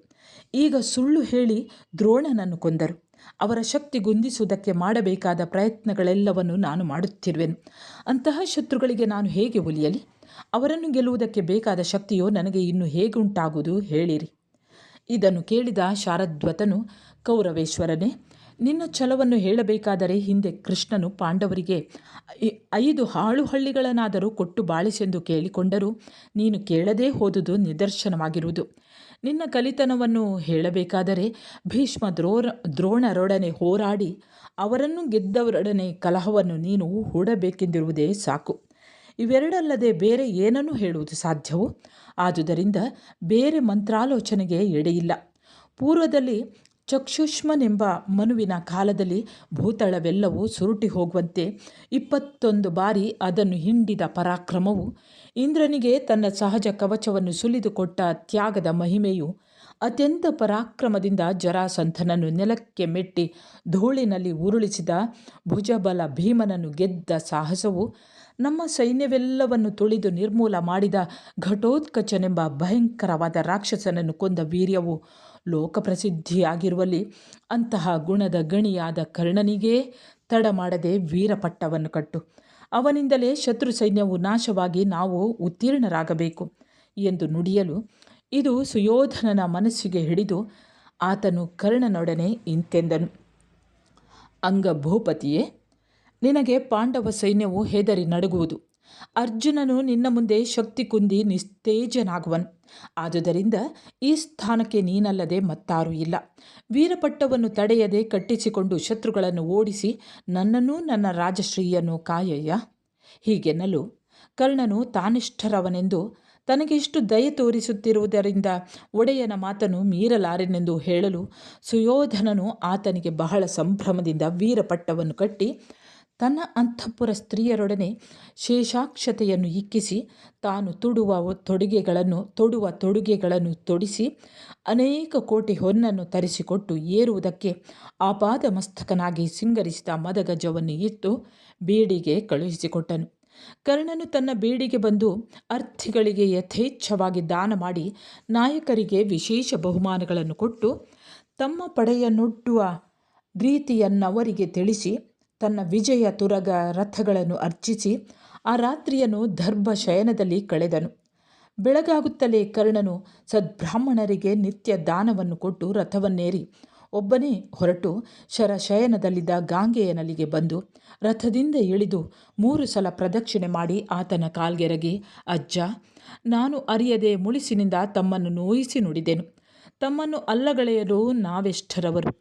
ಈಗ ಸುಳ್ಳು ಹೇಳಿ ದ್ರೋಣನನ್ನು ಕೊಂದರು. ಅವರ ಶಕ್ತಿ ಗುಂದಿಸುವುದಕ್ಕೆ ಮಾಡಬೇಕಾದ ಪ್ರಯತ್ನಗಳೆಲ್ಲವನ್ನು ನಾನು ಮಾಡುತ್ತಿರುವೆನು. ಅಂತಹ ಶತ್ರುಗಳಿಗೆ ನಾನು ಹೇಗೆ ಒಲಿಯಲಿ? ಅವರನ್ನು ಗೆಲ್ಲುವುದಕ್ಕೆ ಬೇಕಾದ ಶಕ್ತಿಯೋ ನನಗೆ ಇನ್ನು ಹೇಗುಂಟಾಗುವುದು ಹೇಳಿರಿ. ಇದನ್ನು ಕೇಳಿದ ಶಾರದ್ವತನು, ಕೌರವೇಶ್ವರನೇ, ನಿನ್ನ ಛಲವನ್ನು ಹೇಳಬೇಕಾದರೆ ಹಿಂದೆ ಕೃಷ್ಣನು ಪಾಂಡವರಿಗೆ 5 ಹಾಳು ಹಳ್ಳಿಗಳನ್ನಾದರೂ ಕೊಟ್ಟು ಬಾಳಿಸೆಂದು ಕೇಳಿಕೊಂಡರೂ ನೀನು ಕೇಳದೇ ಹೋದುದು ನಿದರ್ಶನವಾಗಿರುವುದು. ನಿನ್ನ ಕಲಿತನವನ್ನು ಹೇಳಬೇಕಾದರೆ ಭೀಷ್ಮ ದ್ರೋಣರೊಡನೆ ಹೋರಾಡಿ ಅವರನ್ನು ಗೆದ್ದವರೊಡನೆ ಕಲಹವನ್ನು ನೀನು ಹೂಡಬೇಕೆಂದಿರುವುದೇ ಸಾಕು. ಇವೆರಡಲ್ಲದೆ ಬೇರೆ ಏನನ್ನು ಹೇಳುವುದು ಸಾಧ್ಯವು? ಆದುದರಿಂದ ಬೇರೆ ಮಂತ್ರಾಲೋಚನೆಗೆ ಎಡೆಯಿಲ್ಲ. ಪೂರ್ವದಲ್ಲಿ ಚಕ್ಷುಷ್ಮನೆಂಬ ಮನುವಿನ ಕಾಲದಲ್ಲಿ ಭೂತಳವೆಲ್ಲವೂ ಸುರುಟಿ ಹೋಗುವಂತೆ 21 ಬಾರಿ ಅದನ್ನು ಹಿಂಡಿದ ಪರಾಕ್ರಮವು, ಇಂದ್ರನಿಗೆ ತನ್ನ ಸಹಜ ಕವಚವನ್ನು ಸುಲಿದುಕೊಟ್ಟ ತ್ಯಾಗದ ಮಹಿಮೆಯು, ಅತ್ಯಂತ ಪರಾಕ್ರಮದಿಂದ ಜರಾಸಂಧನನ್ನು ನೆಲಕ್ಕೆ ಮೆಟ್ಟಿ ಧೂಳಿನಲ್ಲಿ ಉರುಳಿಸಿದ ಭುಜಬಲ ಭೀಮನನ್ನು ಗೆದ್ದ ಸಾಹಸವು, ನಮ್ಮ ಸೈನ್ಯವೆಲ್ಲವನ್ನು ತುಳಿದು ನಿರ್ಮೂಲ ಮಾಡಿದ ಘಟೋತ್ಕಚನೆಂಬ ಭಯಂಕರವಾದ ರಾಕ್ಷಸನನ್ನು ಕೊಂದ ವೀರ್ಯವು ಲೋಕಪ್ರಸಿದ್ಧಿಯಾಗಿರುವಲ್ಲಿ ಅಂತಹ ಗುಣದ ಗಣಿಯಾದ ಕರ್ಣನಿಗೇ ತಡ ಮಾಡದೆ ವೀರಪಟ್ಟವನ್ನು ಕಟ್ಟು. ಅವನಿಂದಲೇ ಶತ್ರು ಸೈನ್ಯವು ನಾಶವಾಗಿ ನಾವು ಉತ್ತೀರ್ಣರಾಗಬೇಕು ಎಂದು ನುಡಿಯಲು ಇದು ಸುಯೋಧನನ ಮನಸ್ಸಿಗೆ ಹಿಡಿದು ಆತನು ಕರ್ಣನೊಡನೆ ಇಂತೆಂದನು. ಅಂಗಭೂಪತಿಯೇ, ನಿನಗೆ ಪಾಂಡವ ಸೈನ್ಯವು ಹೆದರಿ ನಡುಗುವುದು. ಅರ್ಜುನನು ನಿನ್ನ ಮುಂದೆ ಶಕ್ತಿ ಕುಂದಿ ನಿಸ್ತೇಜನಾಗುವನು. ಆದುದರಿಂದ ಈ ಸ್ಥಾನಕ್ಕೆ ನೀನಲ್ಲದೆ ಮತ್ತಾರೂ ಇಲ್ಲ. ವೀರಪಟ್ಟವನ್ನು ತಡೆಯದೆ ಕಟ್ಟಿಸಿಕೊಂಡು ಶತ್ರುಗಳನ್ನು ಓಡಿಸಿ ನನ್ನನ್ನೂ ನನ್ನ ರಾಜಶ್ರೀಯನ್ನು ಕಾಯಯ್ಯ. ಹೀಗೆನ್ನಲು ಕರ್ಣನು ತಾನಿಷ್ಠರವನೆಂದು ತನಗಿಷ್ಟು ದಯೆ ತೋರಿಸುತ್ತಿರುವುದರಿಂದ ಒಡೆಯನ ಮಾತನ್ನು ಮೀರಲಾರೆನೆಂದು ಹೇಳಲು ಸುಯೋಧನನು ಆತನಿಗೆ ಬಹಳ ಸಂಭ್ರಮದಿಂದ ವೀರಪಟ್ಟವನ್ನು ಕಟ್ಟಿ ತನ್ನ ಅಂತಃಪುರ ಸ್ತ್ರೀಯರೊಡನೆ ಶೇಷಾಕ್ಷತೆಯನ್ನು ಇಕ್ಕಿಸಿ ತಾನು ತೊಡುವ ತೊಡುಗೆಗಳನ್ನು ತೊಡಿಸಿ ಅನೇಕ ಕೋಟಿ ಹೊನ್ನನ್ನು ತರಿಸಿಕೊಟ್ಟು ಏರುವುದಕ್ಕೆ ಆಪಾದ ಮಸ್ತಕನಾಗಿ ಸಿಂಗರಿಸಿದ ಮದಗಜವನ್ನು ಇತ್ತು ಬೀಡಿಗೆ ಕಳುಹಿಸಿಕೊಟ್ಟನು. ಕರ್ಣನು ತನ್ನ ಬೀಡಿಗೆ ಬಂದು ಅರ್ಥಿಗಳಿಗೆ ಯಥೇಚ್ಛವಾಗಿ ದಾನ ಮಾಡಿ ನಾಯಕರಿಗೆ ವಿಶೇಷ ಬಹುಮಾನಗಳನ್ನು ಕೊಟ್ಟು ತಮ್ಮ ಪಡೆಯನ್ನೊಡ್ಡುವ ರೀತಿಯನ್ನವರಿಗೆ ತಿಳಿಸಿ ತನ್ನ ವಿಜಯ ತುರಗ ರಥಗಳನ್ನು ಅರ್ಚಿಸಿ ಆ ರಾತ್ರಿಯನ್ನು ದರ್ಭ ಶಯನದಲ್ಲಿ ಕಳೆದನು. ಬೆಳಗಾಗುತ್ತಲೇ ಕರ್ಣನು ಸದ್ಬ್ರಾಹ್ಮಣರಿಗೆ ನಿತ್ಯ ದಾನವನ್ನು ಕೊಟ್ಟು ರಥವನ್ನೇರಿ ಒಬ್ಬನೇ ಹೊರಟು ಶಯನದಲ್ಲಿದ್ದ ಗಾಂಗೆಯನಲ್ಲಿಗೆ ಬಂದು ರಥದಿಂದ ಇಳಿದು 3 ಸಲ ಪ್ರದಕ್ಷಿಣೆ ಮಾಡಿ ಆತನ ಕಾಲ್ಗೆರಗಿ, ಅಜ್ಜ, ನಾನು ಅರಿಯದೆ ಮುಳಿಸಿನಿಂದ ತಮ್ಮನ್ನು ನೋಯಿಸಿ ನುಡಿದೆನು. ತಮ್ಮನ್ನು ಅಲ್ಲಗಳೆಯಲು ನಾವೆಷ್ಟರವರು.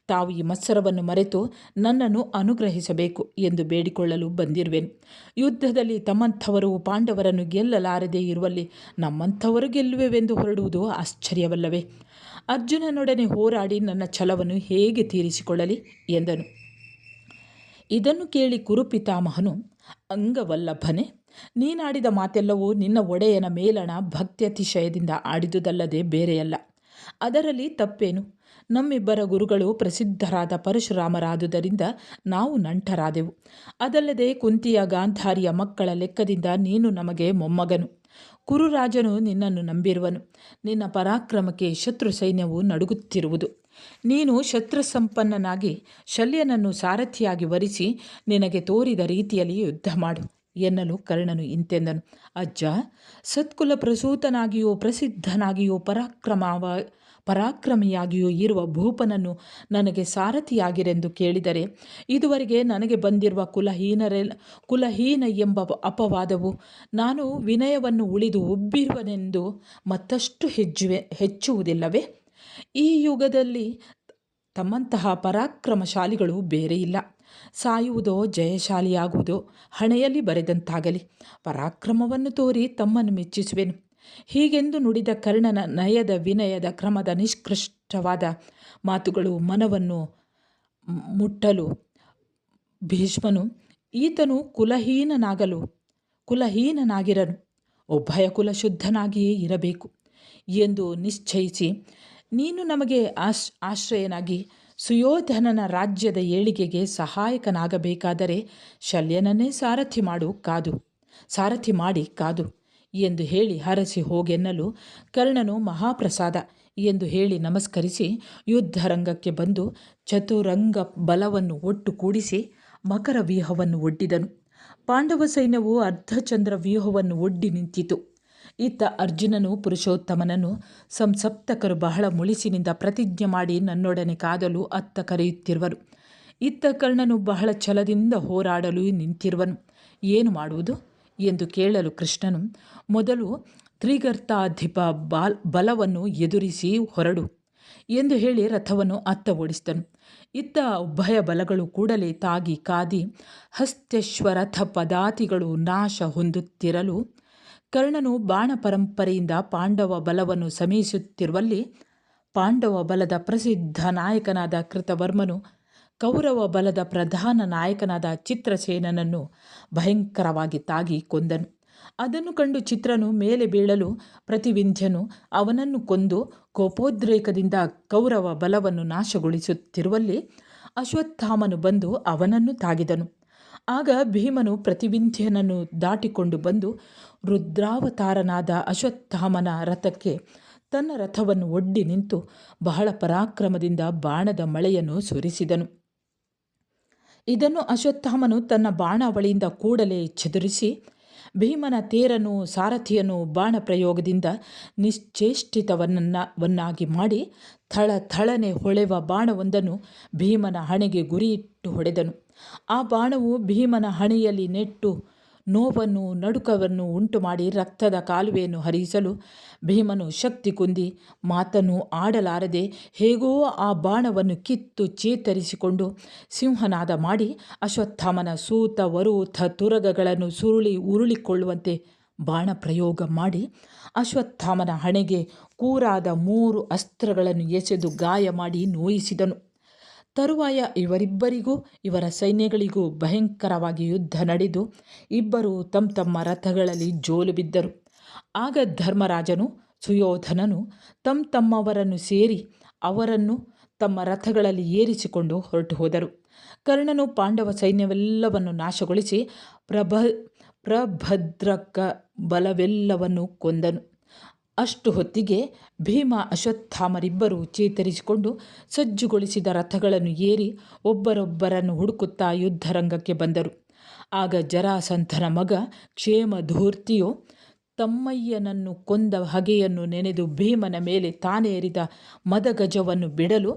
ತಾವು ಈ ಮತ್ಸರವನ್ನು ಮರೆತು ನನ್ನನ್ನು ಅನುಗ್ರಹಿಸಬೇಕು ಎಂದು ಬೇಡಿಕೊಳ್ಳಲು ಬಂದಿರುವೆನು. ಯುದ್ಧದಲ್ಲಿ ತಮ್ಮಂಥವರು ಪಾಂಡವರನ್ನು ಗೆಲ್ಲಲಾರದೆ ಇರುವಲ್ಲಿ ನಮ್ಮಂಥವರು ಗೆಲ್ಲುವೆವೆಂದು ಹೊರಡುವುದು ಆಶ್ಚರ್ಯವಲ್ಲವೇ? ಅರ್ಜುನನೊಡನೆ ಹೋರಾಡಿ ನನ್ನ ಛಲವನ್ನು ಹೇಗೆ ತೀರಿಸಿಕೊಳ್ಳಲಿ ಎಂದನು. ಇದನ್ನು ಕೇಳಿ ಕುರುಪಿತಾಮಹನು, ಅಂಗವಲ್ಲಭನೆ, ನೀನಾಡಿದ ಮಾತೆಲ್ಲವೂ ನಿನ್ನ ಒಡೆಯನ ಮೇಲಣ ಭಕ್ತ್ಯತಿಶಯದಿಂದ ಆಡಿದುದಲ್ಲದೆ ಬೇರೆಯಲ್ಲ. ಅದರಲ್ಲಿ ತಪ್ಪೇನು? ನಮ್ಮಿಬ್ಬರ ಗುರುಗಳು ಪ್ರಸಿದ್ಧರಾದ ಪರಶುರಾಮರಾದುದರಿಂದ ನಾವು ನಂಟರಾದೆವು. ಅದಲ್ಲದೆ ಕುಂತಿಯ ಗಾಂಧಾರಿಯ ಮಕ್ಕಳ ಲೆಕ್ಕದಿಂದ ನೀನು ನಮಗೆ ಮೊಮ್ಮಗನು. ಕುರುರಾಜನು ನಿನ್ನನ್ನು ನಂಬಿರುವನು. ನಿನ್ನ ಪರಾಕ್ರಮಕ್ಕೆ ಶತ್ರು ಸೈನ್ಯವು ನಡುಗುತ್ತಿರುವುದು. ನೀನು ಶಸ್ತ್ರಸಂಪನ್ನನಾಗಿ ಶಲ್ಯನನ್ನು ಸಾರಥಿಯಾಗಿ ವರಿಸಿ ನಿನಗೆ ತೋರಿದ ರೀತಿಯಲ್ಲಿ ಯುದ್ಧ ಮಾಡು ಎನ್ನಲು ಕರ್ಣನು ಇಂತೆಂದನು. ಅಜ್ಜ, ಸತ್ಕುಲ ಪ್ರಸೂತನಾಗಿಯೂ ಪ್ರಸಿದ್ಧನಾಗಿಯೂ ಪರಾಕ್ರಮಿಯಾಗಿಯೂ ಇರುವ ಭೂಪನನ್ನು ನನಗೆ ಸಾರಥಿಯಾಗಿರೆಂದು ಕೇಳಿದರೆ ಇದುವರೆಗೆ ನನಗೆ ಬಂದಿರುವ ಕುಲಹೀನ ಎಂಬ ಅಪವಾದವು ನಾನು ವಿನಯವನ್ನು ಉಳಿದು ಉಬ್ಬಿರುವನೆಂದು ಮತ್ತಷ್ಟು ಹೆಚ್ಚುವುದಿಲ್ಲವೇ? ಈ ಯುಗದಲ್ಲಿ ತಮ್ಮಂತಹ ಪರಾಕ್ರಮಶಾಲಿಗಳು ಬೇರೆ ಇಲ್ಲ. ಸಾಯುವುದೋ ಜಯಶಾಲಿಯಾಗುವುದೋ ಹಣೆಯಲ್ಲಿ ಬರೆದಂತಾಗಲಿ. ಪರಾಕ್ರಮವನ್ನು ತೋರಿ ತಮ್ಮನ್ನು ಮೆಚ್ಚಿಸುವೆನು. ಹೀಗೆಂದು ನುಡಿದ ಕರ್ಣನ ನಯದ ವಿನಯದ ಕ್ರಮದ ನಿಷ್ಕೃಷ್ಟವಾದ ಮಾತುಗಳು ಮನವನ್ನು ಮುಟ್ಟಲು ಭೀಷ್ಮನು, ಈತನು ಕುಲಹೀನನಾಗಿರನು, ಉಭಯ ಕುಲ ಶುದ್ಧನಾಗಿಯೇ ಇರಬೇಕು ಎಂದು ನಿಶ್ಚಯಿಸಿ, ನೀನು ನಮಗೆ ಆಶ್ರಯನಾಗಿ ಸುಯೋಧನನ ರಾಜ್ಯದ ಏಳಿಗೆಗೆ ಸಹಾಯಕನಾಗಬೇಕಾದರೆ ಶಲ್ಯನನ್ನೇ ಸಾರಥಿ ಮಾಡಿ ಕಾದು ಎಂದು ಹೇಳಿ ಹರಸಿ ಹೋಗೆನ್ನಲು ಕರ್ಣನು ಮಹಾಪ್ರಸಾದ ಎಂದು ಹೇಳಿ ನಮಸ್ಕರಿಸಿ ಯುದ್ಧರಂಗಕ್ಕೆ ಬಂದು ಚತುರಂಗ ಬಲವನ್ನು ಒಟ್ಟು ಕೂಡಿಸಿ ಮಕರ ವ್ಯೂಹವನ್ನು ಒಡ್ಡಿದನು. ಪಾಂಡವ ಸೈನ್ಯವು ಅರ್ಧಚಂದ್ರ ವ್ಯೂಹವನ್ನು ಒಡ್ಡಿ ನಿಂತಿತು. ಇತ್ತ ಅರ್ಜುನನು ಪುರುಷೋತ್ತಮನನ್ನು ಸಂಸಪ್ತಕರು ಬಹಳ ಮುಳಿಸಿನಿಂದ ಪ್ರತಿಜ್ಞೆ ಮಾಡಿ ನನ್ನೊಡನೆ ಕಾದಲು ಅತ್ತ ಕರೆಯುತ್ತಿರುವರು. ಇತ್ತ ಕರ್ಣನು ಬಹಳ ಛಲದಿಂದ ಹೋರಾಡಲು ನಿಂತಿರುವನು. ಏನು ಮಾಡುವುದು ಎಂದು ಕೇಳಲು ಕೃಷ್ಣನು, ಮೊದಲು ತ್ರಿಗರ್ತಾಧಿಪ ಬಲವನ್ನು ಎದುರಿಸಿ ಹೊರಡು ಎಂದು ಹೇಳಿ ರಥವನ್ನು ಅತ್ತ ಓಡಿಸಿದನು. ಇತ್ತ ಉಭಯ ಬಲಗಳು ಕೂಡಲೇ ತಾಗಿ ಕಾದಿ ಹಸ್ತ್ಯಶ್ವರಥ ಪದಾತಿಗಳು ನಾಶ ಹೊಂದುತ್ತಿರಲು ಕರ್ಣನು ಬಾಣ ಪರಂಪರೆಯಿಂದ ಪಾಂಡವ ಬಲವನ್ನು ಸಮೀಪಿಸುತ್ತಿರುವಲ್ಲಿ ಪಾಂಡವ ಬಲದ ಪ್ರಸಿದ್ಧ ನಾಯಕನಾದ ಕೃತವರ್ಮನು ಕೌರವ ಬಲದ ಪ್ರಧಾನ ನಾಯಕನಾದ ಚಿತ್ರಸೇನನನ್ನು ಭಯಂಕರವಾಗಿ ತಾಗಿ ಕೊಂದನು. ಅದನ್ನು ಕಂಡು ಚಿತ್ರನು ಮೇಲೆ ಬೀಳಲು ಪ್ರತಿವಿಂಧ್ಯನು ಅವನನ್ನು ಕೊಂದು ಕೋಪೋದ್ರೇಕದಿಂದ ಕೌರವ ಬಲವನ್ನು ನಾಶಗೊಳಿಸುತ್ತಿರುವಲ್ಲಿ ಅಶ್ವತ್ಥಾಮನು ಬಂದು ಅವನನ್ನು ತಾಗಿದನು. ಆಗ ಭೀಮನು ಪ್ರತಿವಿಂಧ್ಯನನ್ನು ದಾಟಿಕೊಂಡು ಬಂದು ರುದ್ರಾವತಾರನಾದ ಅಶ್ವತ್ಥಾಮನ ರಥಕ್ಕೆ ತನ್ನ ರಥವನ್ನು ಒಡ್ಡಿ ನಿಂತು ಬಹಳ ಪರಾಕ್ರಮದಿಂದ ಬಾಣದ ಮಳೆಯನ್ನು ಸುರಿಸಿದನು. ಇದನ್ನು ಅಶ್ವತ್ಥಾಮನು ತನ್ನ ಬಾಣಾವಳಿಯಿಂದ ಕೂಡಲೇ ಚದುರಿಸಿ ಭೀಮನ ತೇರನ್ನು ಸಾರಥಿಯನ್ನು ಬಾಣ ಪ್ರಯೋಗದಿಂದ ನಿಶ್ಚೇಷ್ಟಿತವನ್ನಾಗಿ ಮಾಡಿ ಥಳನೆ ಹೊಳೆವ ಬಾಣವೊಂದನ್ನು ಭೀಮನ ಹಣೆಗೆ ಗುರಿಯಿಟ್ಟು ಹೊಡೆದನು. ಆ ಬಾಣವು ಭೀಮನ ಹಣೆಯಲ್ಲಿ ನೋವನ್ನು ನಡುಕವನ್ನು ಉಂಟು ಮಾಡಿ ರಕ್ತದ ಕಾಲುವೆಯನ್ನು ಹರಿಸಲು ಭೀಮನು ಶಕ್ತಿ ಕುಂದಿ ಮಾತನ್ನು ಆಡಲಾರದೆ ಹೇಗೋ ಆ ಬಾಣವನ್ನು ಕಿತ್ತು ಚೇತರಿಸಿಕೊಂಡು ಸಿಂಹನಾದ ಮಾಡಿ ಅಶ್ವತ್ಥಾಮನ ಸೂತ ವರೂಥ ತುರಗಗಳನ್ನು ಉರುಳಿಕೊಳ್ಳುವಂತೆ ಬಾಣ ಪ್ರಯೋಗ ಮಾಡಿ ಅಶ್ವತ್ಥಾಮನ ಹಣೆಗೆ ಕೂರಾದ 3 ಅಸ್ತ್ರಗಳನ್ನು ಎಸೆದು ಗಾಯ ಮಾಡಿ ನೋಯಿಸಿದನು. ತರುವಾಯ ಇವರಿಬ್ಬರಿಗೂ ಇವರ ಸೈನ್ಯಗಳಿಗೂ ಭಯಂಕರವಾಗಿ ಯುದ್ಧ ನಡೆದು ಇಬ್ಬರೂ ತಮ್ಮ ರಥಗಳಲ್ಲಿ ಜೋಲು ಬಿದ್ದರು. ಆಗ ಧರ್ಮರಾಜನು ಸುಯೋಧನನು ತಮ್ಮವರನ್ನು ಸೇರಿ ಅವರನ್ನು ತಮ್ಮ ರಥಗಳಲ್ಲಿ ಏರಿಸಿಕೊಂಡು ಹೊರಟು ಹೋದರು. ಕರ್ಣನು ಪಾಂಡವ ಸೈನ್ಯವೆಲ್ಲವನ್ನು ನಾಶಗೊಳಿಸಿ ಪ್ರಭದ್ರಕ ಬಲವೆಲ್ಲವನ್ನು ಕೊಂದನು. ಅಷ್ಟು ಹೊತ್ತಿಗೆ ಭೀಮ ಅಶ್ವತ್ಥಾಮರಿಬ್ಬರೂ ಚೇತರಿಸಿಕೊಂಡು ಸಜ್ಜುಗೊಳಿಸಿದ ರಥಗಳನ್ನು ಏರಿ ಒಬ್ಬರೊಬ್ಬರನ್ನು ಹುಡುಕುತ್ತಾ ಯುದ್ಧರಂಗಕ್ಕೆ ಬಂದರು. ಆಗ ಜರಾಸಂಧನ ಮಗ ಕ್ಷೇಮಧೂರ್ತಿಯು ತಮ್ಮಯ್ಯನನ್ನು ಕೊಂದ ಹಗೆಯನ್ನು ನೆನೆದು ಭೀಮನ ಮೇಲೆ ತಾನೇರಿದ ಮದಗಜವನ್ನು ಬಿಡಲು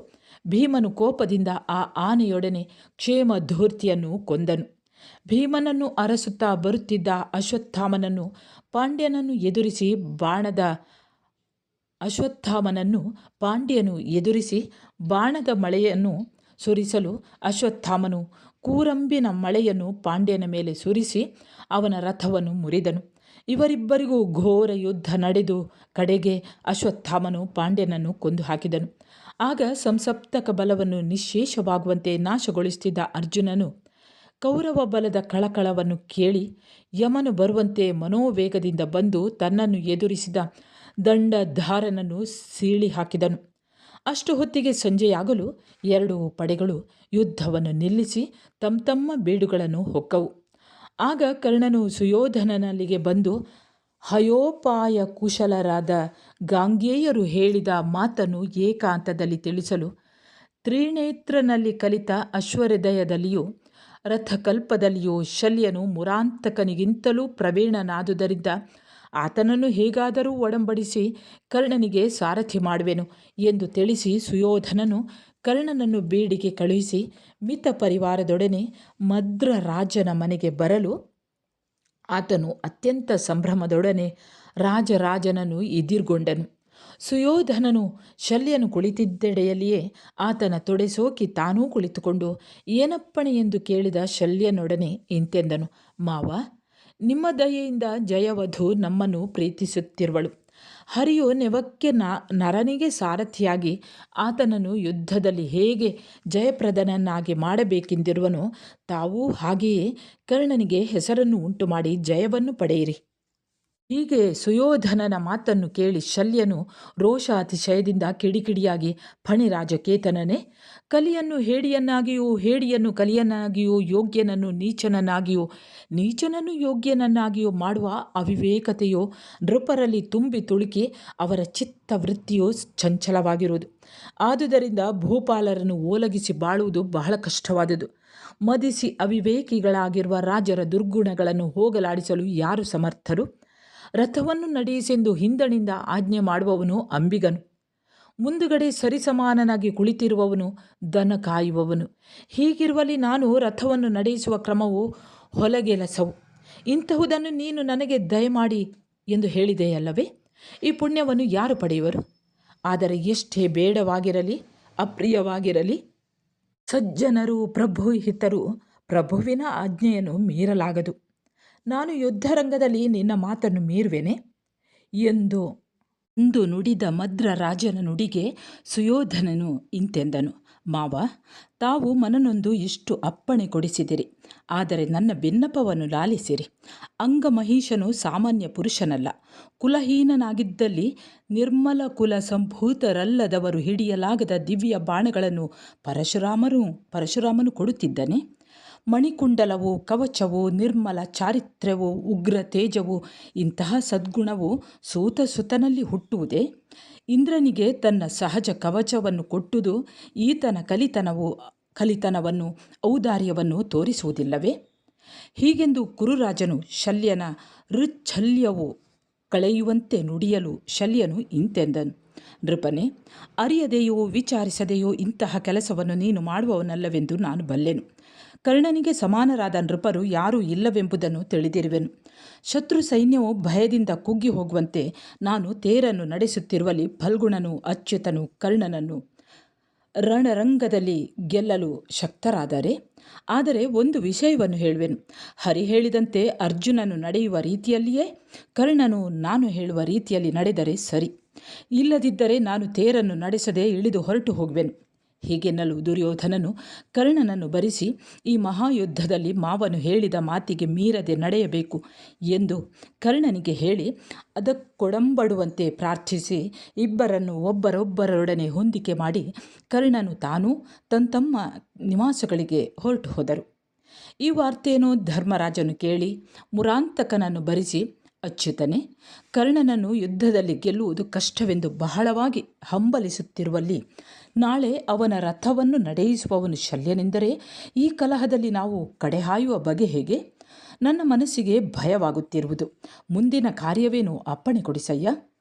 ಭೀಮನು ಕೋಪದಿಂದ ಆ ಆನೆಯೊಡನೆ ಕ್ಷೇಮಧೂರ್ತಿಯನ್ನು ಕೊಂದನು. ಭೀಮನನ್ನು ಅರಸುತ್ತಾ ಬರುತ್ತಿದ್ದ ಅಶ್ವತ್ಥಾಮನನ್ನು ಪಾಂಡ್ಯನು ಎದುರಿಸಿ ಬಾಣದ ಮಳೆಯನ್ನು ಸುರಿಸಲು ಅಶ್ವತ್ಥಾಮನು ಕೂರಂಬಿನ ಮಳೆಯನ್ನು ಪಾಂಡ್ಯನ ಮೇಲೆ ಸುರಿಸಿ ಅವನ ರಥವನ್ನು ಮುರಿದನು. ಇವರಿಬ್ಬರಿಗೂ ಘೋರ ಯುದ್ಧ ನಡೆದು ಕಡೆಗೆ ಅಶ್ವತ್ಥಾಮನು ಪಾಂಡ್ಯನನ್ನು ಕೊಂದು ಹಾಕಿದನು. ಆಗ ಸಂಸಪ್ತಕ ಬಲವನ್ನು ನಿಶ್ಶೇಷವಾಗುವಂತೆ ನಾಶಗೊಳಿಸುತ್ತಿದ್ದ ಅರ್ಜುನನು ಕೌರವ ಬಲದ ಕಳಕಳವನ್ನು ಕೇಳಿ ಯಮನು ಬರುವಂತೆ ಮನೋವೇಗದಿಂದ ಬಂದು ತನ್ನನ್ನು ಎದುರಿಸಿದ ದಂಡಧಾರನನ್ನು ಸೀಳಿ ಹಾಕಿದನು. ಅಷ್ಟು ಹೊತ್ತಿಗೆ ಸಂಜೆಯಾಗಲು 2 ಪಡೆಗಳು ಯುದ್ಧವನ್ನು ನಿಲ್ಲಿಸಿ ತಮ್ಮ ಬೀಡುಗಳನ್ನು ಹೊಕ್ಕವು. ಆಗ ಕರ್ಣನು ಸುಯೋಧನನಲ್ಲಿಗೆ ಬಂದು ಹಯೋಪಾಯ ಕುಶಲರಾದ ಗಾಂಗೇಯರು ಹೇಳಿದ ಮಾತನ್ನು ಏಕಾಂತದಲ್ಲಿ ತಿಳಿಸಲು ತ್ರಿನೇತ್ರನಲ್ಲಿ ಕಲಿತ ಅಶ್ವಹೃದಯದಲ್ಲಿಯೂ ರಥಕಲ್ಪದಲ್ಲಿಯೂ ಶಲ್ಯನು ಮುರಾಂತಕನಿಗಿಂತಲೂ ಪ್ರವೀಣನಾದುದರಿಂದ ಆತನನ್ನು ಹೇಗಾದರೂ ಒಡಂಬಡಿಸಿ ಕರ್ಣನಿಗೆ ಸಾರಥಿ ಮಾಡುವೆನು ಎಂದು ತಿಳಿಸಿ ಸುಯೋಧನನು ಕರ್ಣನನ್ನು ಬೀಡಿಗೆ ಕಳುಹಿಸಿ ಮಿತ ಪರಿವಾರದೊಡನೆ ಮದ್ರರಾಜನ ಮನೆಗೆ ಬರಲು ಆತನು ಅತ್ಯಂತ ಸಂಭ್ರಮದೊಡನೆ ರಾಜನನ್ನು ಎದುರುಗೊಂಡನು. ಸುಯೋಧನನು ಶಲ್ಯನು ಕುಳಿತಿದ್ದೆಡೆಯಲ್ಲಿಯೇ ಆತನ ತೊಡೆ ಸೋಕಿ ತಾನೂ ಕುಳಿತುಕೊಂಡು ಏನಪ್ಪಣೆ ಎಂದು ಕೇಳಿದ ಶಲ್ಯನೊಡನೆ ಇಂತೆಂದನು. ಮಾವ, ನಿಮ್ಮ ದಯೆಯಿಂದ ಜಯವಧು ನಮ್ಮನ್ನು ಪ್ರೀತಿಸುತ್ತಿರುವಳು. ಹರಿಯು ನೆವಕ್ಕೆ ನರನಿಗೆ ಸಾರಥಿಯಾಗಿ ಆತನನ್ನು ಯುದ್ಧದಲ್ಲಿ ಹೇಗೆ ಜಯಪ್ರದನನ್ನಾಗಿ ಮಾಡಬೇಕೆಂದಿರುವನೋ ತಾವೂ ಹಾಗೆಯೇ ಕರ್ಣನಿಗೆ ಹೆಸರನ್ನು ಉಂಟು ಮಾಡಿ ಜಯವನ್ನು ಪಡೆಯಿರಿ. ಹೀಗೆ ಸುಯೋಧನನ ಮಾತನ್ನು ಕೇಳಿ ಶಲ್ಯನು ರೋಷಾತಿಶಯದಿಂದ ಕಿಡಿಕಿಡಿಯಾಗಿ ಫಣಿರಾಜಕೇತನನೇ, ಕಲಿಯನ್ನು ಹೇಡಿಯನ್ನಾಗಿಯೂ ಹೇಡಿಯನ್ನು ಕಲಿಯನ್ನಾಗಿಯೂ ಯೋಗ್ಯನನ್ನು ನೀಚನನ್ನಾಗಿಯೂ ನೀಚನನ್ನು ಯೋಗ್ಯನನ್ನಾಗಿಯೂ ಮಾಡುವ ಅವಿವೇಕತೆಯು ನೃಪರಲ್ಲಿ ತುಂಬಿ ತುಳುಕಿ ಅವರ ಚಿತ್ತವೃತ್ತಿಯು ಚಂಚಲವಾಗಿರುವುದು. ಆದುದರಿಂದ ಭೂಪಾಲರನ್ನು ಓಲಗಿಸಿ ಬಾಳುವುದು ಬಹಳ ಕಷ್ಟವಾದುದು. ಮದಿಸಿ ಅವಿವೇಕಿಗಳಾಗಿರುವ ರಾಜರ ದುರ್ಗುಣಗಳನ್ನು ಹೋಗಲಾಡಿಸಲು ಯಾರು ಸಮರ್ಥರು? ರಥವನ್ನು ನಡೆಯಿಸೆಂದು ಹಿಂದಣಿಂದ ಆಜ್ಞೆ ಮಾಡುವವನು ಅಂಬಿಗನು. ಮುಂದುಗಡೆ ಸರಿಸಮಾನನಾಗಿ ಕುಳಿತಿರುವವನು ದನ ಕಾಯುವವನು. ಹೀಗಿರುವಲ್ಲಿ ನಾನು ರಥವನ್ನು ನಡೆಯಿಸುವ ಕ್ರಮವು ಹೊಲಗೆಲಸವು. ಇಂತಹುದನ್ನು ನೀನು ನನಗೆ ದಯಮಾಡಿ ಎಂದು ಹೇಳಿದೆಯಲ್ಲವೇ? ಈ ಪುಣ್ಯವನ್ನು ಯಾರು ಪಡೆಯುವರು? ಆದರೆ ಎಷ್ಟೇ ಬೇಡವಾಗಿರಲಿ ಅಪ್ರಿಯವಾಗಿರಲಿ ಸಜ್ಜನರು ಪ್ರಭುಹಿತರು ಪ್ರಭುವಿನ ಆಜ್ಞೆಯನ್ನು ಮೀರಲಾಗದು. ನಾನು ಯುದ್ಧರಂಗದಲ್ಲಿ ನಿನ್ನ ಮಾತನ್ನು ಮೀರುವೆನೆ ಎಂದು ನುಡಿದ ಮದ್ರರಾಜನ ನುಡಿಗೆ ಸುಯೋಧನನು ಇಂತೆಂದನು. ಮಾವ, ತಾವು ಮನನೊಂದು ಇಷ್ಟು ಅಪ್ಪಣೆ ಕೊಡಿಸಿದಿರಿ. ಆದರೆ ನನ್ನ ವಿನ್ನಪವನ್ನು ಲಾಲಿಸಿರಿ. ಅಂಗಮಹಿಷನು ಸಾಮಾನ್ಯ ಪುರುಷನಲ್ಲ. ಕುಲಹೀನನಾಗಿದ್ದಲ್ಲಿ ನಿರ್ಮಲ ಕುಲ ಸಂಭೂತರಲ್ಲದವರು ಹಿಡಿಯಲಾಗದ ದಿವ್ಯ ಬಾಣಗಳನ್ನು ಪರಶುರಾಮನು ಕೊಡುತ್ತಿದ್ದನೆ. ಮಣಿಕುಂಡಲವು, ಕವಚವು, ನಿರ್ಮಲ ಚಾರಿತ್ರ್ಯವು, ಉಗ್ರ ತೇಜವು, ಇಂತಹ ಸದ್ಗುಣವು ಸೂತಸುತನಲ್ಲಿ ಹುಟ್ಟುವುದೇ? ಇಂದ್ರನಿಗೆ ತನ್ನ ಸಹಜ ಕವಚವನ್ನು ಕೊಟ್ಟುದು ಈತನ ಕಲಿತನವನ್ನು ಔದಾರ್ಯವನ್ನು ತೋರಿಸುವುದಿಲ್ಲವೇ? ಹೀಗೆಂದು ಕುರುರಾಜನು ಶಲ್ಯನ ಋಚ್ಛಲ್ಯವು ಕಳೆಯುವಂತೆ ನುಡಿಯಲು ಶಲ್ಯನು ಇಂತೆಂದನು. ನೃಪನೇ, ಅರಿಯದೆಯೋ ವಿಚಾರಿಸದೆಯೋ ಇಂತಹ ಕೆಲಸವನ್ನು ನೀನು ಮಾಡುವವನಲ್ಲವೆಂದು ನಾನು ಬಲ್ಲೆನು. ಕರ್ಣನಿಗೆ ಸಮಾನರಾದ ನೃಪರು ಯಾರೂ ಇಲ್ಲವೆಂಬುದನ್ನು ತಿಳಿದಿರುವೆನು. ಶತ್ರು ಸೈನ್ಯವು ಭಯದಿಂದ ಕುಗ್ಗಿ ಹೋಗುವಂತೆ ನಾನು ತೇರನ್ನು ನಡೆಸುತ್ತಿರುವಲ್ಲಿ ಫಲ್ಗುಣನು ಅಚ್ಯುತನು ಕರ್ಣನನ್ನು ರಣರಂಗದಲ್ಲಿ ಗೆಲ್ಲಲು ಶಕ್ತರಾದರೆ, ಆದರೆ ಒಂದು ವಿಷಯವನ್ನು ಹೇಳುವೆನು. ಹರಿ ಹೇಳಿದಂತೆ ಅರ್ಜುನನು ನಡೆಯುವ ರೀತಿಯಲ್ಲಿಯೇ ಕರ್ಣನು ನಾನು ಹೇಳುವ ರೀತಿಯಲ್ಲಿ ನಡೆದರೆ ಸರಿ. ಇಲ್ಲದಿದ್ದರೆ ನಾನು ತೇರನ್ನು ನಡೆಸದೆ ಇಳಿದು ಹೊರಟು ಹೋಗುವೆನು. ಹೀಗೆನ್ನಲು ದುರ್ಯೋಧನನು ಕರ್ಣನನ್ನು ಬರಿಸಿ, ಈ ಮಹಾಯುದ್ಧದಲ್ಲಿ ಮಾವನು ಹೇಳಿದ ಮಾತಿಗೆ ಮೀರದೆ ನಡೆಯಬೇಕು ಎಂದು ಕರ್ಣನಿಗೆ ಹೇಳಿ ಅದಕ್ಕೊಡಂಬಡುವಂತೆ ಪ್ರಾರ್ಥಿಸಿ ಇಬ್ಬರನ್ನು ಒಬ್ಬರೊಬ್ಬರೊಡನೆ ಹೊಂದಿಕೆ ಮಾಡಿ ಕರ್ಣನು ತಾನೂ ತಮ್ಮ ನಿವಾಸಗಳಿಗೆ ಹೊರಟು ಹೋದರು. ಈ ವಾರ್ತೆಯನ್ನು ಧರ್ಮರಾಜನು ಕೇಳಿ ಮುರಾಂತಕನನ್ನು ಬರಿಸಿ, ಅಚ್ಯುತನೇ, ಕರ್ಣನನ್ನು ಯುದ್ಧದಲ್ಲಿ ಗೆಲ್ಲುವುದು ಕಷ್ಟವೆಂದು ಬಹಳವಾಗಿ ಹಂಬಲಿಸುತ್ತಿರುವಲ್ಲಿ ನಾಳೆ ಅವನ ರಥವನ್ನು ನಡೆಯಿಸುವವನು ಶಲ್ಯನೆಂದರೆ ಈ ಕಲಹದಲ್ಲಿ ನಾವು ಕಡೆಹಾಯುವ ಬಗೆ ಹೇಗೆ? ನನ್ನ ಮನಸ್ಸಿಗೆ ಭಯವಾಗುತ್ತಿರುವುದು. ಮುಂದಿನ ಕಾರ್ಯವೇನು ಅಪ್ಪಣೆ ಕೊಡಿಸಯ್ಯ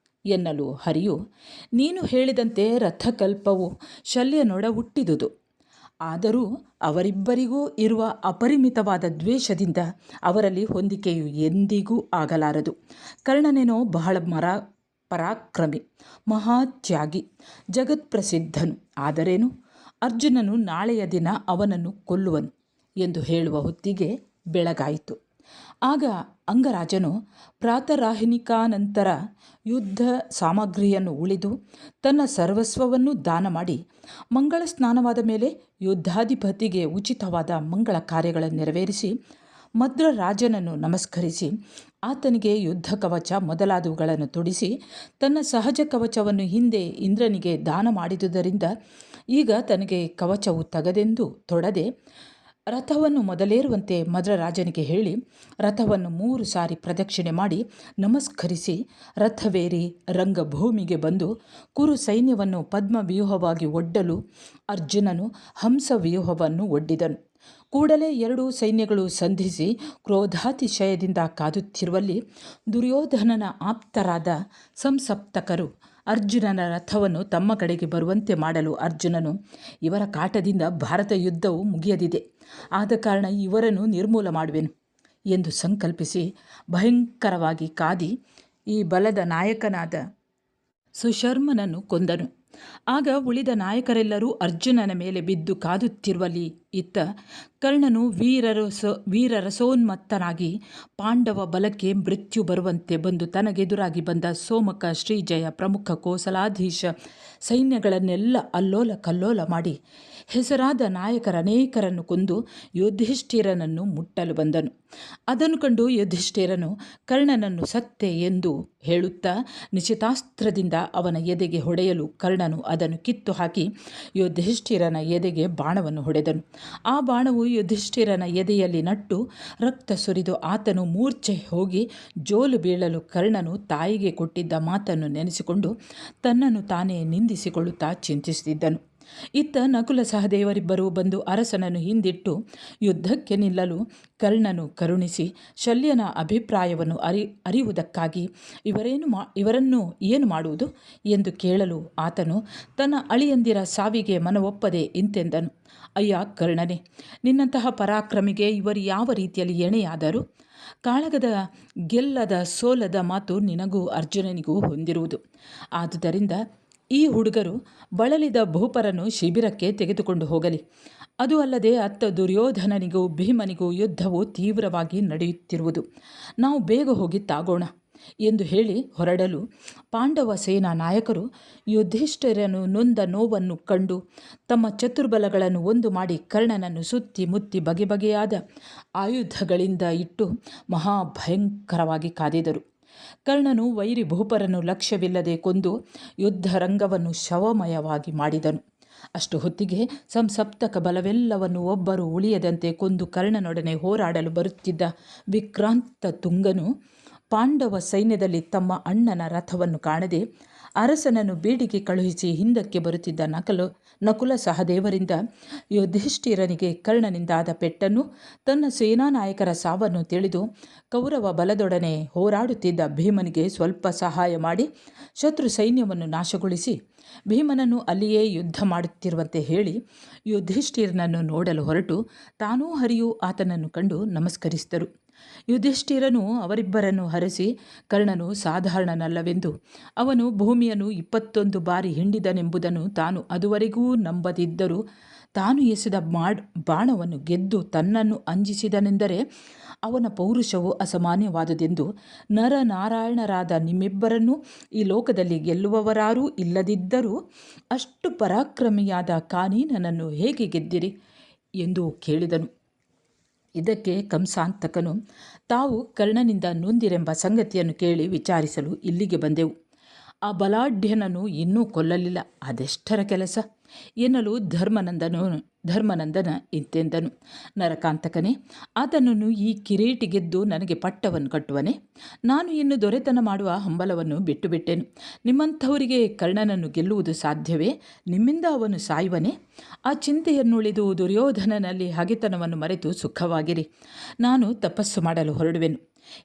ಎನ್ನಲು ಹರಿಯು, ನೀನು ಹೇಳಿದಂತೆ ರಥಕಲ್ಪವು ಶಲ್ಯನೊಡ ಹುಟ್ಟಿದುದು. ಆದರೂ ಅವರಿಬ್ಬರಿಗೂ ಇರುವ ಅಪರಿಮಿತವಾದ ದ್ವೇಷದಿಂದ ಅವರಲ್ಲಿ ಹೊಂದಿಕೆಯು ಎಂದಿಗೂ ಆಗಲಾರದು. ಕರ್ಣನೇನೋ ಬಹಳ ಪರಾಕ್ರಮಿ, ಮಹಾತ್ಯಾಗಿ, ಜಗತ್ಪ್ರಸಿದ್ಧನು. ಆದರೇನು, ಅರ್ಜುನನು ನಾಳೆಯ ದಿನ ಅವನನ್ನು ಕೊಲ್ಲುವನು ಎಂದು ಹೇಳುವ ಹೊತ್ತಿಗೆ ಬೆಳಗಾಯಿತು. ಆಗ ಅಂಗರಾಜನು ಪ್ರಾತರಾಹಿನಿಕಾನಂತರ ಯುದ್ಧ ಸಾಮಗ್ರಿಯನ್ನು ಉಳಿದು ತನ್ನ ಸರ್ವಸ್ವವನ್ನು ದಾನ ಮಾಡಿ ಮಂಗಳ ಸ್ನಾನವಾದ ಮೇಲೆ ಯುದ್ಧಾಧಿಪತಿಗೆ ಉಚಿತವಾದ ಮಂಗಳ ಕಾರ್ಯಗಳನ್ನು ನೆರವೇರಿಸಿ ಮದ್ರರಾಜನನ್ನು ನಮಸ್ಕರಿಸಿ ಆತನಿಗೆ ಯುದ್ಧ ಕವಚ ಮೊದಲಾದವುಗಳನ್ನು ತೊಡಿಸಿ ತನ್ನ ಸಹಜ ಕವಚವನ್ನು ಹಿಂದೆ ಇಂದ್ರನಿಗೆ ದಾನ ಮಾಡಿದುದರಿಂದ ಈಗ ತನಗೆ ಕವಚವು ತಗದೆಂದು ತೊಡದೆ ರಥವನ್ನು ಮೊದಲೇರುವಂತೆ ಮದ್ರರಾಜನಿಗೆ ಹೇಳಿ ರಥವನ್ನು 3 ಸಾರಿ ಪ್ರದಕ್ಷಿಣೆ ಮಾಡಿ ನಮಸ್ಕರಿಸಿ ರಥವೇರಿ ರಂಗಭೂಮಿಗೆ ಬಂದು ಕುರು ಸೈನ್ಯವನ್ನು ಪದ್ಮವ್ಯೂಹವಾಗಿ ಒಡ್ಡಲು ಅರ್ಜುನನು ಹಂಸವ್ಯೂಹವನ್ನು ಒಡ್ಡಿದನು. ಕೂಡಲೇ 2 ಸೈನ್ಯಗಳು ಸಂಧಿಸಿ ಕ್ರೋಧಾತಿಶಯದಿಂದ ಕಾದುತ್ತಿರುವಲ್ಲಿ ದುರ್ಯೋಧನನ ಆಪ್ತರಾದ ಸಂಸಪ್ತಕರು ಅರ್ಜುನನ ರಥವನ್ನು ತಮ್ಮ ಕಡೆಗೆ ಬರುವಂತೆ ಮಾಡಲು ಅರ್ಜುನನು, ಇವರ ಕಾಟದಿಂದ ಭಾರತ ಯುದ್ಧವು ಮುಗಿಯದಿದೆ, ಆದ ಕಾರಣ ಇವರನ್ನು ನಿರ್ಮೂಲ ಮಾಡುವೆನು ಎಂದು ಸಂಕಲ್ಪಿಸಿ ಭಯಂಕರವಾಗಿ ಕಾದಿ ಈ ಬಲದ ನಾಯಕನಾದ ಸುಶರ್ಮನನ್ನು ಕೊಂದನು. ಆಗ ಉಳಿದ ನಾಯಕರೆಲ್ಲರೂ ಅರ್ಜುನನ ಮೇಲೆ ಬಿದ್ದು ಕಾದುತ್ತಿರುವಲ್ಲಿ ಇತ್ತ ಕರ್ಣನು ವೀರರಸೋನ್ಮತ್ತನಾಗಿ ಪಾಂಡವ ಬಲಕ್ಕೆ ಮೃತ್ಯು ಬರುವಂತೆ ಬಂದು ತನಗೆದುರಾಗಿ ಬಂದ ಸೋಮಕ, ಶ್ರೀಜಯ, ಪ್ರಮುಖ ಕೋಸಲಾಧೀಶ ಸೈನ್ಯಗಳನ್ನೆಲ್ಲ ಅಲ್ಲೋಲ ಕಲ್ಲೋಲ ಮಾಡಿ ಹೆಸರಾದ ನಾಯಕರ ಅನೇಕರನ್ನು ಕೊಂದು ಯುಧಿಷ್ಠಿರನನ್ನು ಮುಟ್ಟಲು ಬಂದನು. ಅದನ್ನು ಕಂಡು ಯುಧಿಷ್ಠಿರನು ಕರ್ಣನನ್ನು ಸತ್ತೆ ಎಂದು ಹೇಳುತ್ತಾ ನಿಶಿತಾಸ್ತ್ರದಿಂದ ಅವನ ಎದೆಗೆ ಹೊಡೆಯಲು ಕರ್ಣನು ಅದನ್ನು ಕಿತ್ತು ಹಾಕಿ ಯುಧಿಷ್ಠಿರನ ಎದೆಗೆ ಬಾಣವನ್ನು ಹೊಡೆದನು. ಆ ಬಾಣವು ಯುಧಿಷ್ಠಿರನ ಎದೆಯಲ್ಲಿ ನಟ್ಟು ರಕ್ತ ಸುರಿದು ಆತನು ಮೂರ್ಛೆ ಹೋಗಿ ಜೋಲು ಬೀಳಲು ಕರ್ಣನು ತಾಯಿಗೆ ಕೊಟ್ಟಿದ್ದ ಮಾತನ್ನು ನೆನೆಸಿಕೊಂಡು ತನ್ನನ್ನು ತಾನೇ ನಿಂದಿಸಿಕೊಳ್ಳುತ್ತಾ ಚಿಂತಿಸುತ್ತಿದ್ದನು. ಇತ್ತ ನಕುಲ ಸಹದೇವರಿಬ್ಬರೂ ಬಂದು ಅರಸನನ್ನು ಹಿಂದಿಟ್ಟು ಯುದ್ಧಕ್ಕೆ ನಿಲ್ಲಲು ಕರ್ಣನು ಕರುಣಿಸಿ ಶಲ್ಯನ ಅಭಿಪ್ರಾಯವನ್ನು ಅರಿಯುವುದಕ್ಕಾಗಿ ಇವರನ್ನು ಏನು ಮಾಡುವುದು ಎಂದು ಕೇಳಲು ಆತನು ತನ್ನ ಅಳಿಯಂದಿರ ಸಾವಿಗೆ ಮನವೊಪ್ಪದೆ ಇಂತೆಂದನು. ಅಯ್ಯ ಕರ್ಣನೇ, ನಿನ್ನಂತಹ ಪರಾಕ್ರಮಿಗೆ ಇವರು ಯಾವ ರೀತಿಯಲ್ಲಿ ಎಣೆಯಾದರು? ಕಾಳಗದ ಗೆಲ್ಲದ ಸೋಲದ ಮಾತು ನಿನಗೂ ಅರ್ಜುನನಿಗೂ ಹೊಂದಿರುವುದು. ಆದುದರಿಂದ ಈ ಹುಡುಗರು ಬಳಲಿದ ಭೂಪರನ್ನು ಶಿಬಿರಕ್ಕೆ ತೆಗೆದುಕೊಂಡು ಹೋಗಲಿ. ಅದು ಅಲ್ಲದೆ ಅತ್ತ ದುರ್ಯೋಧನನಿಗೂ ಭೀಮನಿಗೂ ಯುದ್ಧವು ತೀವ್ರವಾಗಿ ನಡೆಯುತ್ತಿರುವುದು. ನಾವು ಬೇಗ ಹೋಗಿ ತಾಗೋಣ ಎಂದು ಹೇಳಿ ಹೊರಡಲು ಪಾಂಡವ ಸೇನಾ ನಾಯಕರು ಯುಧಿಷ್ಠಿರನು ನೊಂದ ನೋವನ್ನು ಕಂಡು ತಮ್ಮ ಚತುರ್ಬಲಗಳನ್ನು ಒಂದು ಮಾಡಿ ಕರ್ಣನನ್ನು ಸುತ್ತಿ ಮುತ್ತಿ ಬಗೆ ಬಗೆಯಾದ ಆಯುಧಗಳಿಂದ ಇಟ್ಟು ಮಹಾಭಯಂಕರವಾಗಿ ಕಾದಿದರು. ಕರ್ಣನು ವೈರಿ ಭೂಪರನ್ನು ಲಕ್ಷ್ಯವಿಲ್ಲದೆ ಕೊಂದು ಯುದ್ಧರಂಗವನ್ನು ಶವಮಯವಾಗಿ ಮಾಡಿದನು. ಅಷ್ಟು ಹೊತ್ತಿಗೆ ಸಂಸಪ್ತಕ ಬಲವೆಲ್ಲವನ್ನು ಒಬ್ಬರು ಉಳಿಯದಂತೆ ಕೊಂದು ಕರ್ಣನೊಡನೆ ಹೋರಾಡಲು ಬರುತ್ತಿದ್ದ ವಿಕ್ರಾಂತ ತುಂಗನು ಪಾಂಡವ ಸೈನ್ಯದಲ್ಲಿ ತಮ್ಮ ಅಣ್ಣನ ರಥವನ್ನು ಕಾಣದೆ ಅರಸನನ್ನು ಬೇಡಿಕೆ ಕಳುಹಿಸಿ ಹಿಂದಕ್ಕೆ ಬರುತ್ತಿದ್ದ ನಕುಲ ಸಹದೇವರಿಂದ ಯುಧಿಷ್ಠಿರನಿಗೆ ಕರ್ಣನಿಂದಾದ ಪೆಟ್ಟನ್ನು, ತನ್ನ ಸೇನಾ ನಾಯಕರ ಸಾವನ್ನು ತಿಳಿದು ಕೌರವ ಬಲದೊಡನೆ ಹೋರಾಡುತ್ತಿದ್ದ ಭೀಮನಿಗೆ ಸ್ವಲ್ಪ ಸಹಾಯ ಮಾಡಿ ಶತ್ರು ಸೈನ್ಯವನ್ನು ನಾಶಗೊಳಿಸಿ ಭೀಮನನ್ನು ಅಲ್ಲಿಯೇ ಯುದ್ಧ ಮಾಡುತ್ತಿರುವಂತೆ ಹೇಳಿ ಯುಧಿಷ್ಠಿರನನ್ನು ನೋಡಲು ಹೊರಟು ತಾನೂ ಹರಿಯೂ ಆತನನ್ನು ಕಂಡು ನಮಸ್ಕರಿಸಿದರು. ಯುಧಿಷ್ಠಿರನು ಅವರಿಬ್ಬರನ್ನು ಹರಸಿ, ಕರ್ಣನು ಸಾಧಾರಣನಲ್ಲವೆಂದು, ಅವನು ಭೂಮಿಯನ್ನು 21 ಬಾರಿ ಹಿಂಡಿದನೆಂಬುದನ್ನು ತಾನು ಅದುವರೆಗೂ ನಂಬದಿದ್ದರೂ ತಾನು ಎಸೆದ ಬಾಣವನ್ನು ಗೆದ್ದು ತನ್ನನ್ನು ಅಂಜಿಸಿದನೆಂದರೆ ಅವನ ಪೌರುಷವು ಅಸಾಮಾನ್ಯವಾದುದೆಂದು, ನರನಾರಾಯಣರಾದ ನಿಮ್ಮಿಬ್ಬರನ್ನು ಈ ಲೋಕದಲ್ಲಿ ಗೆಲ್ಲುವವರಾರೂ ಇಲ್ಲದಿದ್ದರೂ ಅಷ್ಟು ಪರಾಕ್ರಮಿಯಾದ ಕಾನೀನನನ್ನು ಹೇಗೆ ಗೆದ್ದಿರಿ ಎಂದು ಕೇಳಿದನು. ಇದಕ್ಕೆ ಕಂಸಾಂತಕನು, ತಾವು ಕರ್ಣನಿಂದ ನೊಂದಿರೆಂಬ ಸಂಗತಿಯನ್ನು ಕೇಳಿ ವಿಚಾರಿಸಲು ಇಲ್ಲಿಗೆ ಬಂದೆವು. ಆ ಬಲಾಢ್ಯನನ್ನು ಇನ್ನೂ ಕೊಲ್ಲಲಿಲ್ಲ, ಅದೆಷ್ಟರ ಕೆಲಸ ಎನ್ನಲು ಧರ್ಮನಂದನ ಇಂತೆಂದನು. ನರಕಾಂತಕನೇ, ಆತನನ್ನು ಈ ಕಿರೀಟಿ ಗೆದ್ದು ನನಗೆ ಪಟ್ಟವನ್ನು ಕಟ್ಟುವನೆ? ನಾನು ಇನ್ನು ದೊರೆತನ ಮಾಡುವ ಹಂಬಲವನ್ನು ಬಿಟ್ಟುಬಿಟ್ಟೆನು. ನಿಮ್ಮಂಥವರಿಗೆ ಕರ್ಣನನ್ನು ಗೆಲ್ಲುವುದು ಸಾಧ್ಯವೇ? ನಿಮ್ಮಿಂದ ಅವನು ಸಾಯುವನೇ? ಆ ಚಿಂತೆಯನ್ನುಳಿದು ದುರ್ಯೋಧನನಲ್ಲಿ ಹಗೆತನವನ್ನು ಮರೆತು ಸುಖವಾಗಿರಿ. ನಾನು ತಪಸ್ಸು ಮಾಡಲು ಹೊರಡುವೆನು.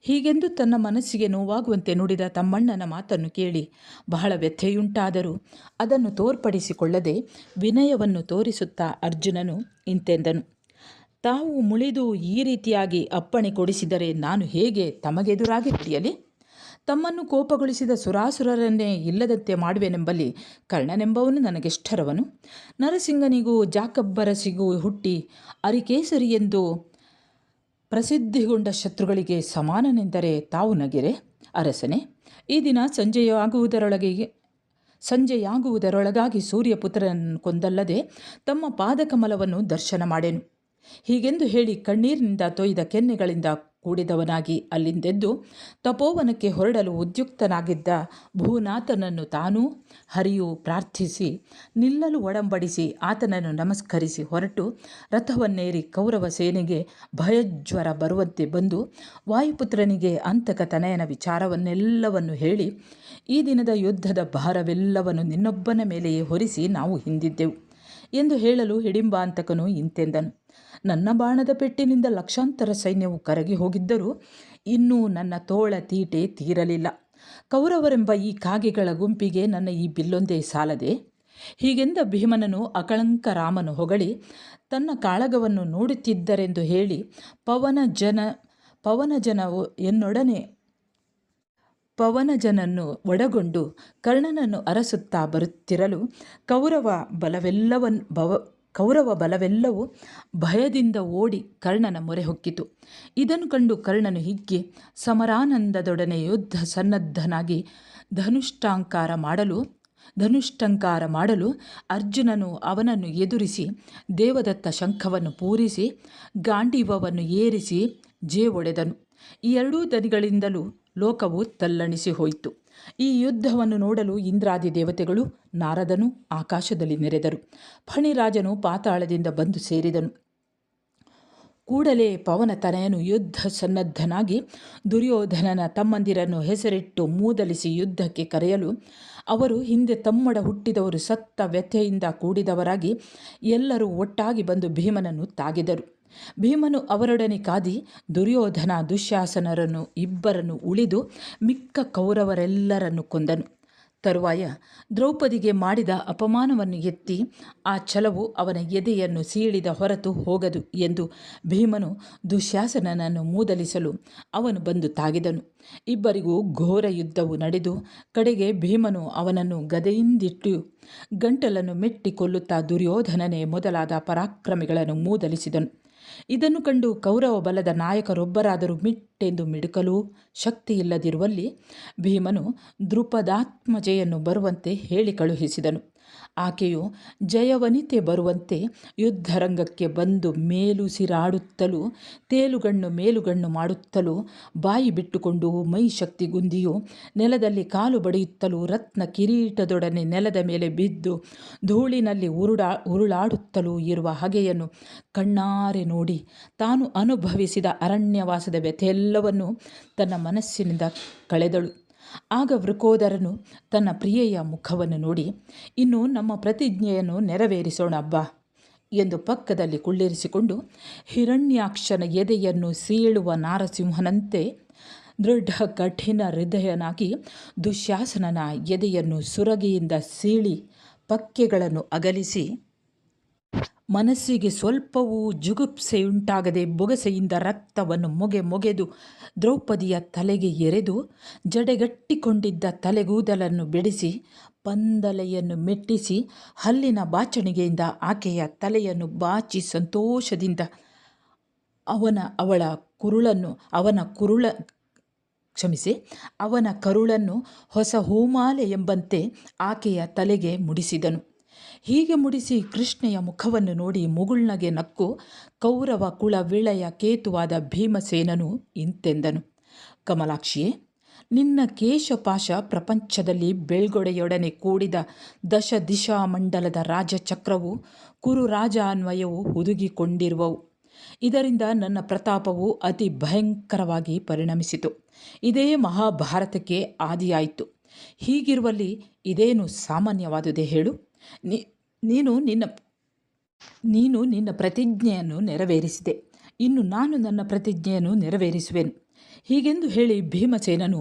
ಹೀಗೆಂದು ತನ್ನ ಮನಸ್ಸಿಗೆ ನೋವಾಗುವಂತೆ ನುಡಿದ ತಮ್ಮಣ್ಣನ ಮಾತನ್ನು ಕೇಳಿ ಬಹಳ ವ್ಯಥೆಯುಂಟಾದರೂ ಅದನ್ನು ತೋರ್ಪಡಿಸಿಕೊಳ್ಳದೆ ವಿನಯವನ್ನು ತೋರಿಸುತ್ತಾ ಅರ್ಜುನನು ಇಂತೆಂದನು. ತಾವು ಮುಳಿದು ಈ ರೀತಿಯಾಗಿ ಅಪ್ಪಣೆ ಕೊಡಿಸಿದರೆ ನಾನು ಹೇಗೆ ತಮಗೆದುರಾಗಿ ಹಿಡಿಯಲಿ? ತಮ್ಮನ್ನು ಕೋಪಗೊಳಿಸಿದ ಸುರಾಸುರರನ್ನೇ ಇಲ್ಲದಂತೆ ಮಾಡುವೆನೆಂಬಲ್ಲಿ ಕರ್ಣನೆಂಬವನು ನನಗೆಷ್ಟರವನು? ನರಸಿಂಗನಿಗೂ ಜಾಕಬ್ಬರಸಿಗೂ ಹುಟ್ಟಿ ಅರಿಕೇಸರಿ ಎಂದು ಪ್ರಸಿದ್ಧಿಗೊಂಡ ಶತ್ರುಗಳಿಗೆ ಸಮಾನನೆಂದರೆ ತಾವು ನಗೆರೆ? ಅರಸನೇ, ಈ ದಿನ ಸಂಜೆಯಾಗುವುದರೊಳಗಾಗಿ ಸೂರ್ಯಪುತ್ರನನ್ನು ಕೊಂದಲ್ಲದೆ ತಮ್ಮ ಪಾದಕಮಲವನ್ನು ದರ್ಶನ ಮಾಡೆನು. ಹೀಗೆಂದು ಹೇಳಿ ಕಣ್ಣೀರಿನಿಂದ ತೊಯ್ದ ಕೆನ್ನೆಗಳಿಂದ ಕೂಡಿದವನಾಗಿ ಅಲ್ಲಿಂದೆದ್ದು ತಪೋವನಕ್ಕೆ ಹೊರಡಲು ಉದ್ಯುಕ್ತನಾಗಿದ್ದ ಭೂನಾಥನನ್ನು ತಾನೂ ಹರಿಯೂ ಪ್ರಾರ್ಥಿಸಿ ನಿಲ್ಲಲು ಒಡಂಬಡಿಸಿ ಆತನನ್ನು ನಮಸ್ಕರಿಸಿ ಹೊರಟು ರಥವನ್ನೇರಿ ಕೌರವ ಸೇನೆಗೆ ಭಯಜ್ವರ ಬರುವಂತೆ ಬಂದು ವಾಯುಪುತ್ರನಿಗೆ ಅಂತಕ ತನಯನ ವಿಚಾರವನ್ನೆಲ್ಲವನ್ನು ಹೇಳಿ, ಈ ದಿನದ ಯುದ್ಧದ ಭಾರವೆಲ್ಲವನ್ನು ನಿನ್ನೊಬ್ಬನ ಮೇಲೆಯೇ ಹೊರಿಸಿ ನಾವು ಹಿಂದಿದ್ದೆವು ಎಂದು ಹೇಳಲು ಹಿಡಿಂಬಾಂತಕನು ಇಂತೆಂದನು. ನನ್ನ ಬಾಣದ ಪೆಟ್ಟಿನಿಂದ ಲಕ್ಷಾಂತರ ಸೈನ್ಯವು ಕರಗಿ ಹೋಗಿದ್ದರೂ ಇನ್ನೂ ನನ್ನ ತೋಳ ತೀಟೆ ತೀರಲಿಲ್ಲ. ಕೌರವರೆಂಬ ಈ ಕಾಗೆಗಳ ಗುಂಪಿಗೆ ನನ್ನ ಈ ಬಿಲ್ಲೊಂದೇ ಸಾಲದೆ? ಹೀಗೆಂದ ಭೀಮನನು ಅಕಳಂಕ ರಾಮನು ಹೊಗಳಿ ತನ್ನ ಕಾಳಗವನ್ನು ನೋಡುತ್ತಿದ್ದರೆಂದು ಹೇಳಿ ಪವನಜನನ್ನು ಒಡಗೊಂಡು ಕರ್ಣನನ್ನು ಅರಸುತ್ತಾ ಬರುತ್ತಿರಲು ಕೌರವ ಬಲವೆಲ್ಲವೂ ಭಯದಿಂದ ಓಡಿ ಕರ್ಣನ ಮೊರೆ ಹೊಕ್ಕಿತು. ಇದನ್ನು ಕಂಡು ಕರ್ಣನು ಹಿಗ್ಗಿ ಸಮರಾನಂದದೊಡನೆ ಯುದ್ಧ ಸನ್ನದ್ಧನಾಗಿ ಧನುಷ್ಟಂಕಾರ ಮಾಡಲು ಅರ್ಜುನನು ಅವನನ್ನು ಎದುರಿಸಿ ದೇವದತ್ತ ಶಂಖವನ್ನು ಪೂರಿಸಿ ಗಾಂಡೀವವನ್ನು ಏರಿಸಿ ಒಡೆದನು. ಈ ಎರಡೂ ದನಿಗಳಿಂದಲೂ ಲೋಕವು ತಲ್ಲಣಿಸಿ ಹೋಯಿತು. ಈ ಯುದ್ಧವನ್ನು ನೋಡಲು ಇಂದ್ರಾದಿ ದೇವತೆಗಳು ನಾರದನು ಆಕಾಶದಲ್ಲಿ ನೆರೆದರು. ಫಣಿರಾಜನು ಪಾತಾಳದಿಂದ ಬಂದು ಸೇರಿದನು. ಕೂಡಲೇ ಪವನತನಯನು ಯುದ್ಧ ಸನ್ನದ್ಧನಾಗಿ ದುರ್ಯೋಧನನ ತಮ್ಮಂದಿರನ್ನು ಹೆಸರಿಟ್ಟು ಮೂದಲಿಸಿ ಯುದ್ಧಕ್ಕೆ ಕರೆಯಲು ಅವರು ಹಿಂದೆ ತಮ್ಮೊಡ ಹುಟ್ಟಿದವರು ಸತ್ತ ವ್ಯಥೆಯಿಂದ ಕೂಡಿದವರಾಗಿ ಎಲ್ಲರೂ ಒಟ್ಟಾಗಿ ಬಂದು ಭೀಮನನ್ನು ತಾಗಿದರು. ಭೀಮನು ಅವರೊಡನೆ ಕಾದಿ ದುರ್ಯೋಧನ ದುಶ್ಯಾಸನರನ್ನು ಇಬ್ಬರನ್ನು ಉಳಿದು ಮಿಕ್ಕ ಕೌರವರೆಲ್ಲರನ್ನು ಕೊಂದನು. ತರುವಾಯ ದ್ರೌಪದಿಗೆ ಮಾಡಿದ ಅಪಮಾನವನ್ನು ಎತ್ತಿ ಆ ಛಲವು ಅವನ ಎದೆಯನ್ನು ಸೀಳಿದ ಹೊರತು ಹೋಗದು ಎಂದು ಭೀಮನು ದುಶ್ಯಾಸನನನ್ನು ಮೂದಲಿಸಲು ಅವನು ಬಂದು ತಾಗಿದನು. ಇಬ್ಬರಿಗೂ ಘೋರ ಯುದ್ಧವು ನಡೆದು ಕಡೆಗೆ ಭೀಮನು ಅವನನ್ನು ಗದೆಯಿಂದಿಟ್ಟು ಗಂಟಲನ್ನು ಮೆಟ್ಟಿ ಕೊಲ್ಲುತ್ತಾ ದುರ್ಯೋಧನನೇ ಮೊದಲಾದ ಪರಾಕ್ರಮಿಗಳನ್ನು ಮೂದಲಿಸಿದನು. ಇದನ್ನು ಕಂಡು ಕೌರವ ಬಲದ ನಾಯಕರೊಬ್ಬರಾದರೂ ಮಿಟ್ಟೆಂದು ಮಿಡುಕಲೂ ಶಕ್ತಿಯಿಲ್ಲದಿರುವಲ್ಲಿ ಭೀಮನು ದೃಪದಾತ್ಮಜೆಯನ್ನು ಬರುವಂತೆ ಹೇಳಿ ಕಳುಹಿಸಿದನು. ಆಕೆಯು ಜಯವನಿತೆ ಬರುವಂತೆ ಯುದ್ಧರಂಗಕ್ಕೆ ಬಂದು ಮೇಲುಸಿರಾಡುತ್ತಲೂ ಮೇಲುಗಣ್ಣು ಮಾಡುತ್ತಲೂ ಬಾಯಿ ಬಿಟ್ಟುಕೊಂಡು ಮೈ ಶಕ್ತಿಗುಂದಿಯೂ ನೆಲದಲ್ಲಿ ಕಾಲು ಬಡಿಯುತ್ತಲೂ ರತ್ನ ಕಿರೀಟದೊಡನೆ ನೆಲದ ಮೇಲೆ ಬಿದ್ದು ಧೂಳಿನಲ್ಲಿ ಉರುಳಾಡುತ್ತಲೂ ಇರುವ ಹಗೆಯನ್ನು ಕಣ್ಣಾರೆ ನೋಡಿ ತಾನು ಅನುಭವಿಸಿದ ಅರಣ್ಯವಾಸದ ವ್ಯಥೆಯೆಲ್ಲವನ್ನು ತನ್ನ ಮನಸ್ಸಿನಿಂದ ಕಳೆದಳು. ಆಗ ವೃಕೋದರನು ತನ್ನ ಪ್ರಿಯೆಯ ಮುಖವನ್ನು ನೋಡಿ, ಇನ್ನು ನಮ್ಮ ಪ್ರತಿಜ್ಞೆಯನ್ನು ನೆರವೇರಿಸೋಣ ಬಾ ಎಂದು ಪಕ್ಕದಲ್ಲಿ ಕುಳ್ಳಿರಿಸಿಕೊಂಡು ಹಿರಣ್ಯಾಕ್ಷನ ಎದೆಯನ್ನು ಸೀಳುವ ನಾರಸಿಂಹನಂತೆ ದೃಢ ಕಠಿಣ ಹೃದಯನಾಗಿ ದುಶ್ಯಾಸನನ ಎದೆಯನ್ನು ಸುರಗಿಯಿಂದ ಸೀಳಿ ಪಕ್ಕೆಗಳನ್ನು ಅಗಲಿಸಿ ಮನಸ್ಸಿಗೆ ಸ್ವಲ್ಪವೂ ಜುಗುಪ್ಸೆಯುಂಟಾಗದೆ ಬೊಗಸೆಯಿಂದ ರಕ್ತವನ್ನು ಮೊಗೆದು ದ್ರೌಪದಿಯ ತಲೆಗೆ ಎರೆದು ಜಡೆಗಟ್ಟಿಕೊಂಡಿದ್ದ ತಲೆಗೂದಲನ್ನು ಬಿಡಿಸಿ ಪಂದಲೆಯನ್ನು ಮೆಟ್ಟಿಸಿ ಹಲ್ಲಿನ ಬಾಚಣಿಗೆಯಿಂದ ಆಕೆಯ ತಲೆಯನ್ನು ಬಾಚಿ ಸಂತೋಷದಿಂದ ಅವನ ಕರುಳನ್ನು ಹೊಸ ಹೂಮಾಲೆ ಎಂಬಂತೆ ಆಕೆಯ ತಲೆಗೆ ಮುಡಿಸಿದನು. ಹೀಗೆ ಮುಡಿಸಿ ಕೃಷ್ಣೆಯ ಮುಖವನ್ನು ನೋಡಿ ಮುಗುಳ್ನಗೆ ನಕ್ಕು ಕೌರವ ಕುಳ ವಿಳೆಯ ಕೇತುವಾದ ಭೀಮಸೇನನು ಇಂತೆಂದನು, ಕಮಲಾಕ್ಷಿಯೇ, ನಿನ್ನ ಕೇಶಪಾಶ ಪ್ರಪಂಚದಲ್ಲಿ ಬೆಳ್ಗೊಡೆಯೊಡನೆ ಕೂಡಿದ ದಶ ದಿಶಾಮಂಡಲದ ರಾಜಚಕ್ರವು ಕುರುರಾಜ ಅನ್ವಯವು ಹುದುಗಿಕೊಂಡಿರುವವು. ಇದರಿಂದ ನನ್ನ ಪ್ರತಾಪವು ಅತಿ ಭಯಂಕರವಾಗಿ ಪರಿಣಮಿಸಿತು. ಇದೇ ಮಹಾಭಾರತಕ್ಕೆ ಆದಿಯಾಯಿತು. ಹೀಗಿರುವಲ್ಲಿ ಇದೇನು ಸಾಮಾನ್ಯವಾದುದೇ ಹೇಳು? ನೀನು ನಿನ್ನ ಪ್ರತಿಜ್ಞೆಯನ್ನು ನೆರವೇರಿಸಿದೆ. ಇನ್ನು ನಾನು ನನ್ನ ಪ್ರತಿಜ್ಞೆಯನ್ನು ನೆರವೇರಿಸುವೆನು. ಹೀಗೆಂದು ಹೇಳಿ ಭೀಮಸೇನನು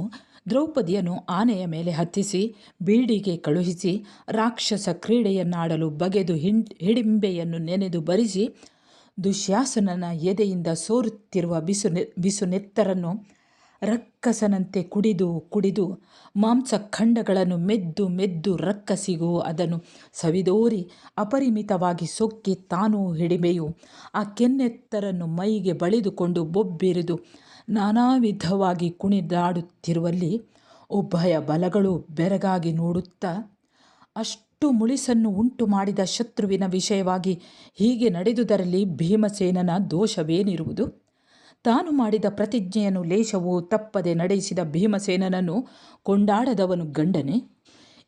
ದ್ರೌಪದಿಯನ್ನು ಆನೆಯ ಮೇಲೆ ಹತ್ತಿಸಿ ಬೀಡಿಗೆ ಕಳುಹಿಸಿ ರಾಕ್ಷಸ ಕ್ರೀಡೆಯನ್ನಾಡಲು ಬಗೆದು ಹಿಡಿಂಬೆಯನ್ನು ನೆನೆದು ಬರಿಸಿ ದುಶ್ಯಾಸನನ ಎದೆಯಿಂದ ಸೋರುತ್ತಿರುವ ಬಿಸು ನೆತ್ತರನ್ನು ರಕ್ಕಸನಂತೆ ಕುಡಿದು ಮಾಂಸಖಂಡಗಳನ್ನು ಮೆದ್ದು ರಕ್ಕಸಿಗೂ ಅದನ್ನು ಸವಿದೋರಿ ಅಪರಿಮಿತವಾಗಿ ಸೊಕ್ಕಿ ತಾನೂ ಹಿಡಿಮೆಯು ಆ ಕೆನ್ನೆತ್ತರನ್ನು ಮೈಗೆ ಬಳಿದುಕೊಂಡು ಬೊಬ್ಬಿರಿದು ನಾನಾ ವಿಧವಾಗಿ ಕುಣಿದಾಡುತ್ತಿರುವಲ್ಲಿ ಉಭಯ ಬಲಗಳು ಬೆರಗಾಗಿ ನೋಡುತ್ತಾ, ಅಷ್ಟು ಮುಳಿಸನ್ನು ಉಂಟು ಮಾಡಿದ ಶತ್ರುವಿನ ವಿಷಯವಾಗಿ ಹೀಗೆ ನಡೆದುದರಲ್ಲಿ ಭೀಮಸೇನನ ದೋಷವೇನಿರುವುದು? ತಾನು ಮಾಡಿದ ಪ್ರತಿಜ್ಞೆಯನ್ನು ಲೇಷವೂ ತಪ್ಪದೆ ನಡೆಸಿದ ಭೀಮಸೇನನನ್ನು ಕೊಂಡಾಡದವನು ಗಂಡನೆ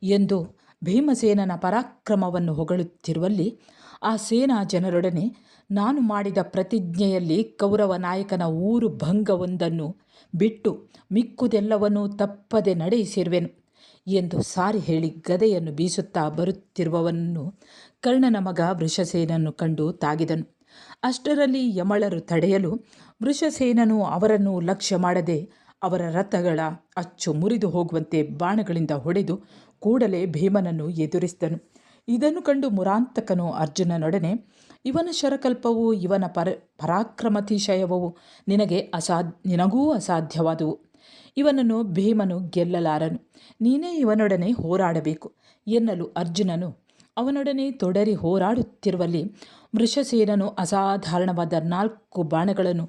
ಎಂದು ಭೀಮಸೇನನ ಪರಾಕ್ರಮವನ್ನು ಹೊಗಳುತ್ತಿರುವಲ್ಲಿ ಆ ಸೇನಾ ಜನರೊಡನೆ ನಾನು ಮಾಡಿದ ಪ್ರತಿಜ್ಞೆಯಲ್ಲಿ ಕೌರವ ನಾಯಕನ ಊರು ಭಂಗವೊಂದನ್ನು ಬಿಟ್ಟು ಮಿಕ್ಕುದೆಲ್ಲವನ್ನೂ ತಪ್ಪದೆ ನಡೆಸಿರುವೆನು ಎಂದು ಸಾರಿ ಹೇಳಿ ಗದೆಯನ್ನು ಬೀಸುತ್ತಾ ಬರುತ್ತಿರುವವನನ್ನು ಕರ್ಣನ ಮಗ ವೃಷಸೇನನ್ನು ಕಂಡು ತಾಗಿದನು. ಅಷ್ಟರಲ್ಲಿ ಯಮಳರು ತಡೆಯಲು ವೃಷಸೇನನು ಅವರನ್ನು ಲಕ್ಷ್ಯ ಮಾಡದೆ ಅವರ ರಥಗಳ ಅಚ್ಚು ಮುರಿದು ಹೋಗುವಂತೆ ಬಾಣಗಳಿಂದ ಹೊಡೆದು ಕೂಡಲೇ ಭೀಮನನ್ನು ಎದುರಿಸಿದನು. ಇದನ್ನು ಕಂಡು ಮುರಾಂತಕನು ಅರ್ಜುನನೊಡನೆ, ಇವನ ಶರಕಲ್ಪವೂ ಇವನ ಪರಾಕ್ರಮತಿಶಯವೂ ನಿನಗೂ ಅಸಾಧ್ಯವಾದುವು. ಇವನನ್ನು ಭೀಮನು ಗೆಲ್ಲಲಾರನು. ನೀನೇ ಇವನೊಡನೆ ಹೋರಾಡಬೇಕು ಎನ್ನಲು ಅರ್ಜುನನು ಅವನೊಡನೆ ತೊಡರಿ ಹೋರಾಡುತ್ತಿರುವಲ್ಲಿ ವೃಷಸೇನನು ಅಸಾಧಾರಣವಾದ 4 ಬಾಣಗಳನ್ನು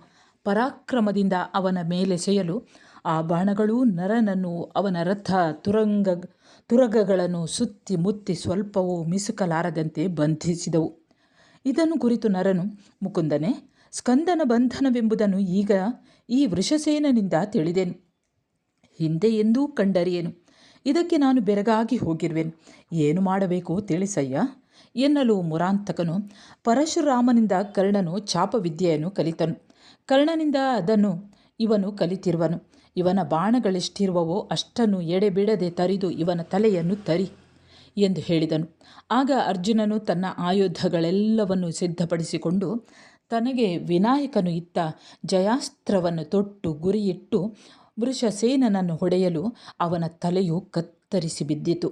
ಪರಾಕ್ರಮದಿಂದ ಅವನ ಮೇಲೆಸೆಯಲು ಆ ಬಾಣಗಳೂ ನರನನ್ನು ಅವನ ರಥ ತುರಗಗಳನ್ನು ಸುತ್ತಿ ಮುತ್ತಿ ಸ್ವಲ್ಪವೂ ಮಿಸುಕಲಾರದಂತೆ ಬಂಧಿಸಿದವು. ಇದನ್ನು ಕುರಿತು ನರನು, ಮುಕುಂದನೇ, ಸ್ಕಂದನ ಬಂಧನವೆಂಬುದನ್ನು ಈಗ ಈ ವೃಷಸೇನನಿಂದ ತಿಳಿದೆನು. ಹಿಂದೆ ಎಂದೂ ಕಂಡರಿಯೇನು. ಇದಕ್ಕೆ ನಾನು ಬೆರಗಾಗಿ ಹೋಗಿರುವೆನು. ಏನು ಮಾಡಬೇಕು ತಿಳಿಸಯ್ಯ ಎನ್ನಲು ಮುರಾಂತಕನು, ಪರಶುರಾಮನಿಂದ ಕರ್ಣನು ಚಾಪವಿದ್ಯೆಯನ್ನು ಕಲಿತನು. ಕರ್ಣನಿಂದ ಅದನ್ನು ಇವನು ಕಲಿತಿರುವನು. ಇವನ ಬಾಣಗಳೆಷ್ಟಿರುವವೋ ಅಷ್ಟನ್ನು ಎಡೆಬಿಡದೆ ತರಿದು ಇವನ ತಲೆಯನ್ನು ತರಿ ಎಂದು ಹೇಳಿದನು. ಆಗ ಅರ್ಜುನನು ತನ್ನ ಆಯುಧಗಳೆಲ್ಲವನ್ನು ಸಿದ್ಧಪಡಿಸಿಕೊಂಡು ತನಗೆ ವಿನಾಯಕನು ಇತ್ತ ಜಯಾಸ್ತ್ರವನ್ನು ತೊಟ್ಟು ಗುರಿಯಿಟ್ಟು ವೃಷಸೇನನನ್ನು ಹೊಡೆಯಲು ಅವನ ತಲೆಯು ಕತ್ತರಿಸಿ ಬಿದ್ದಿತು.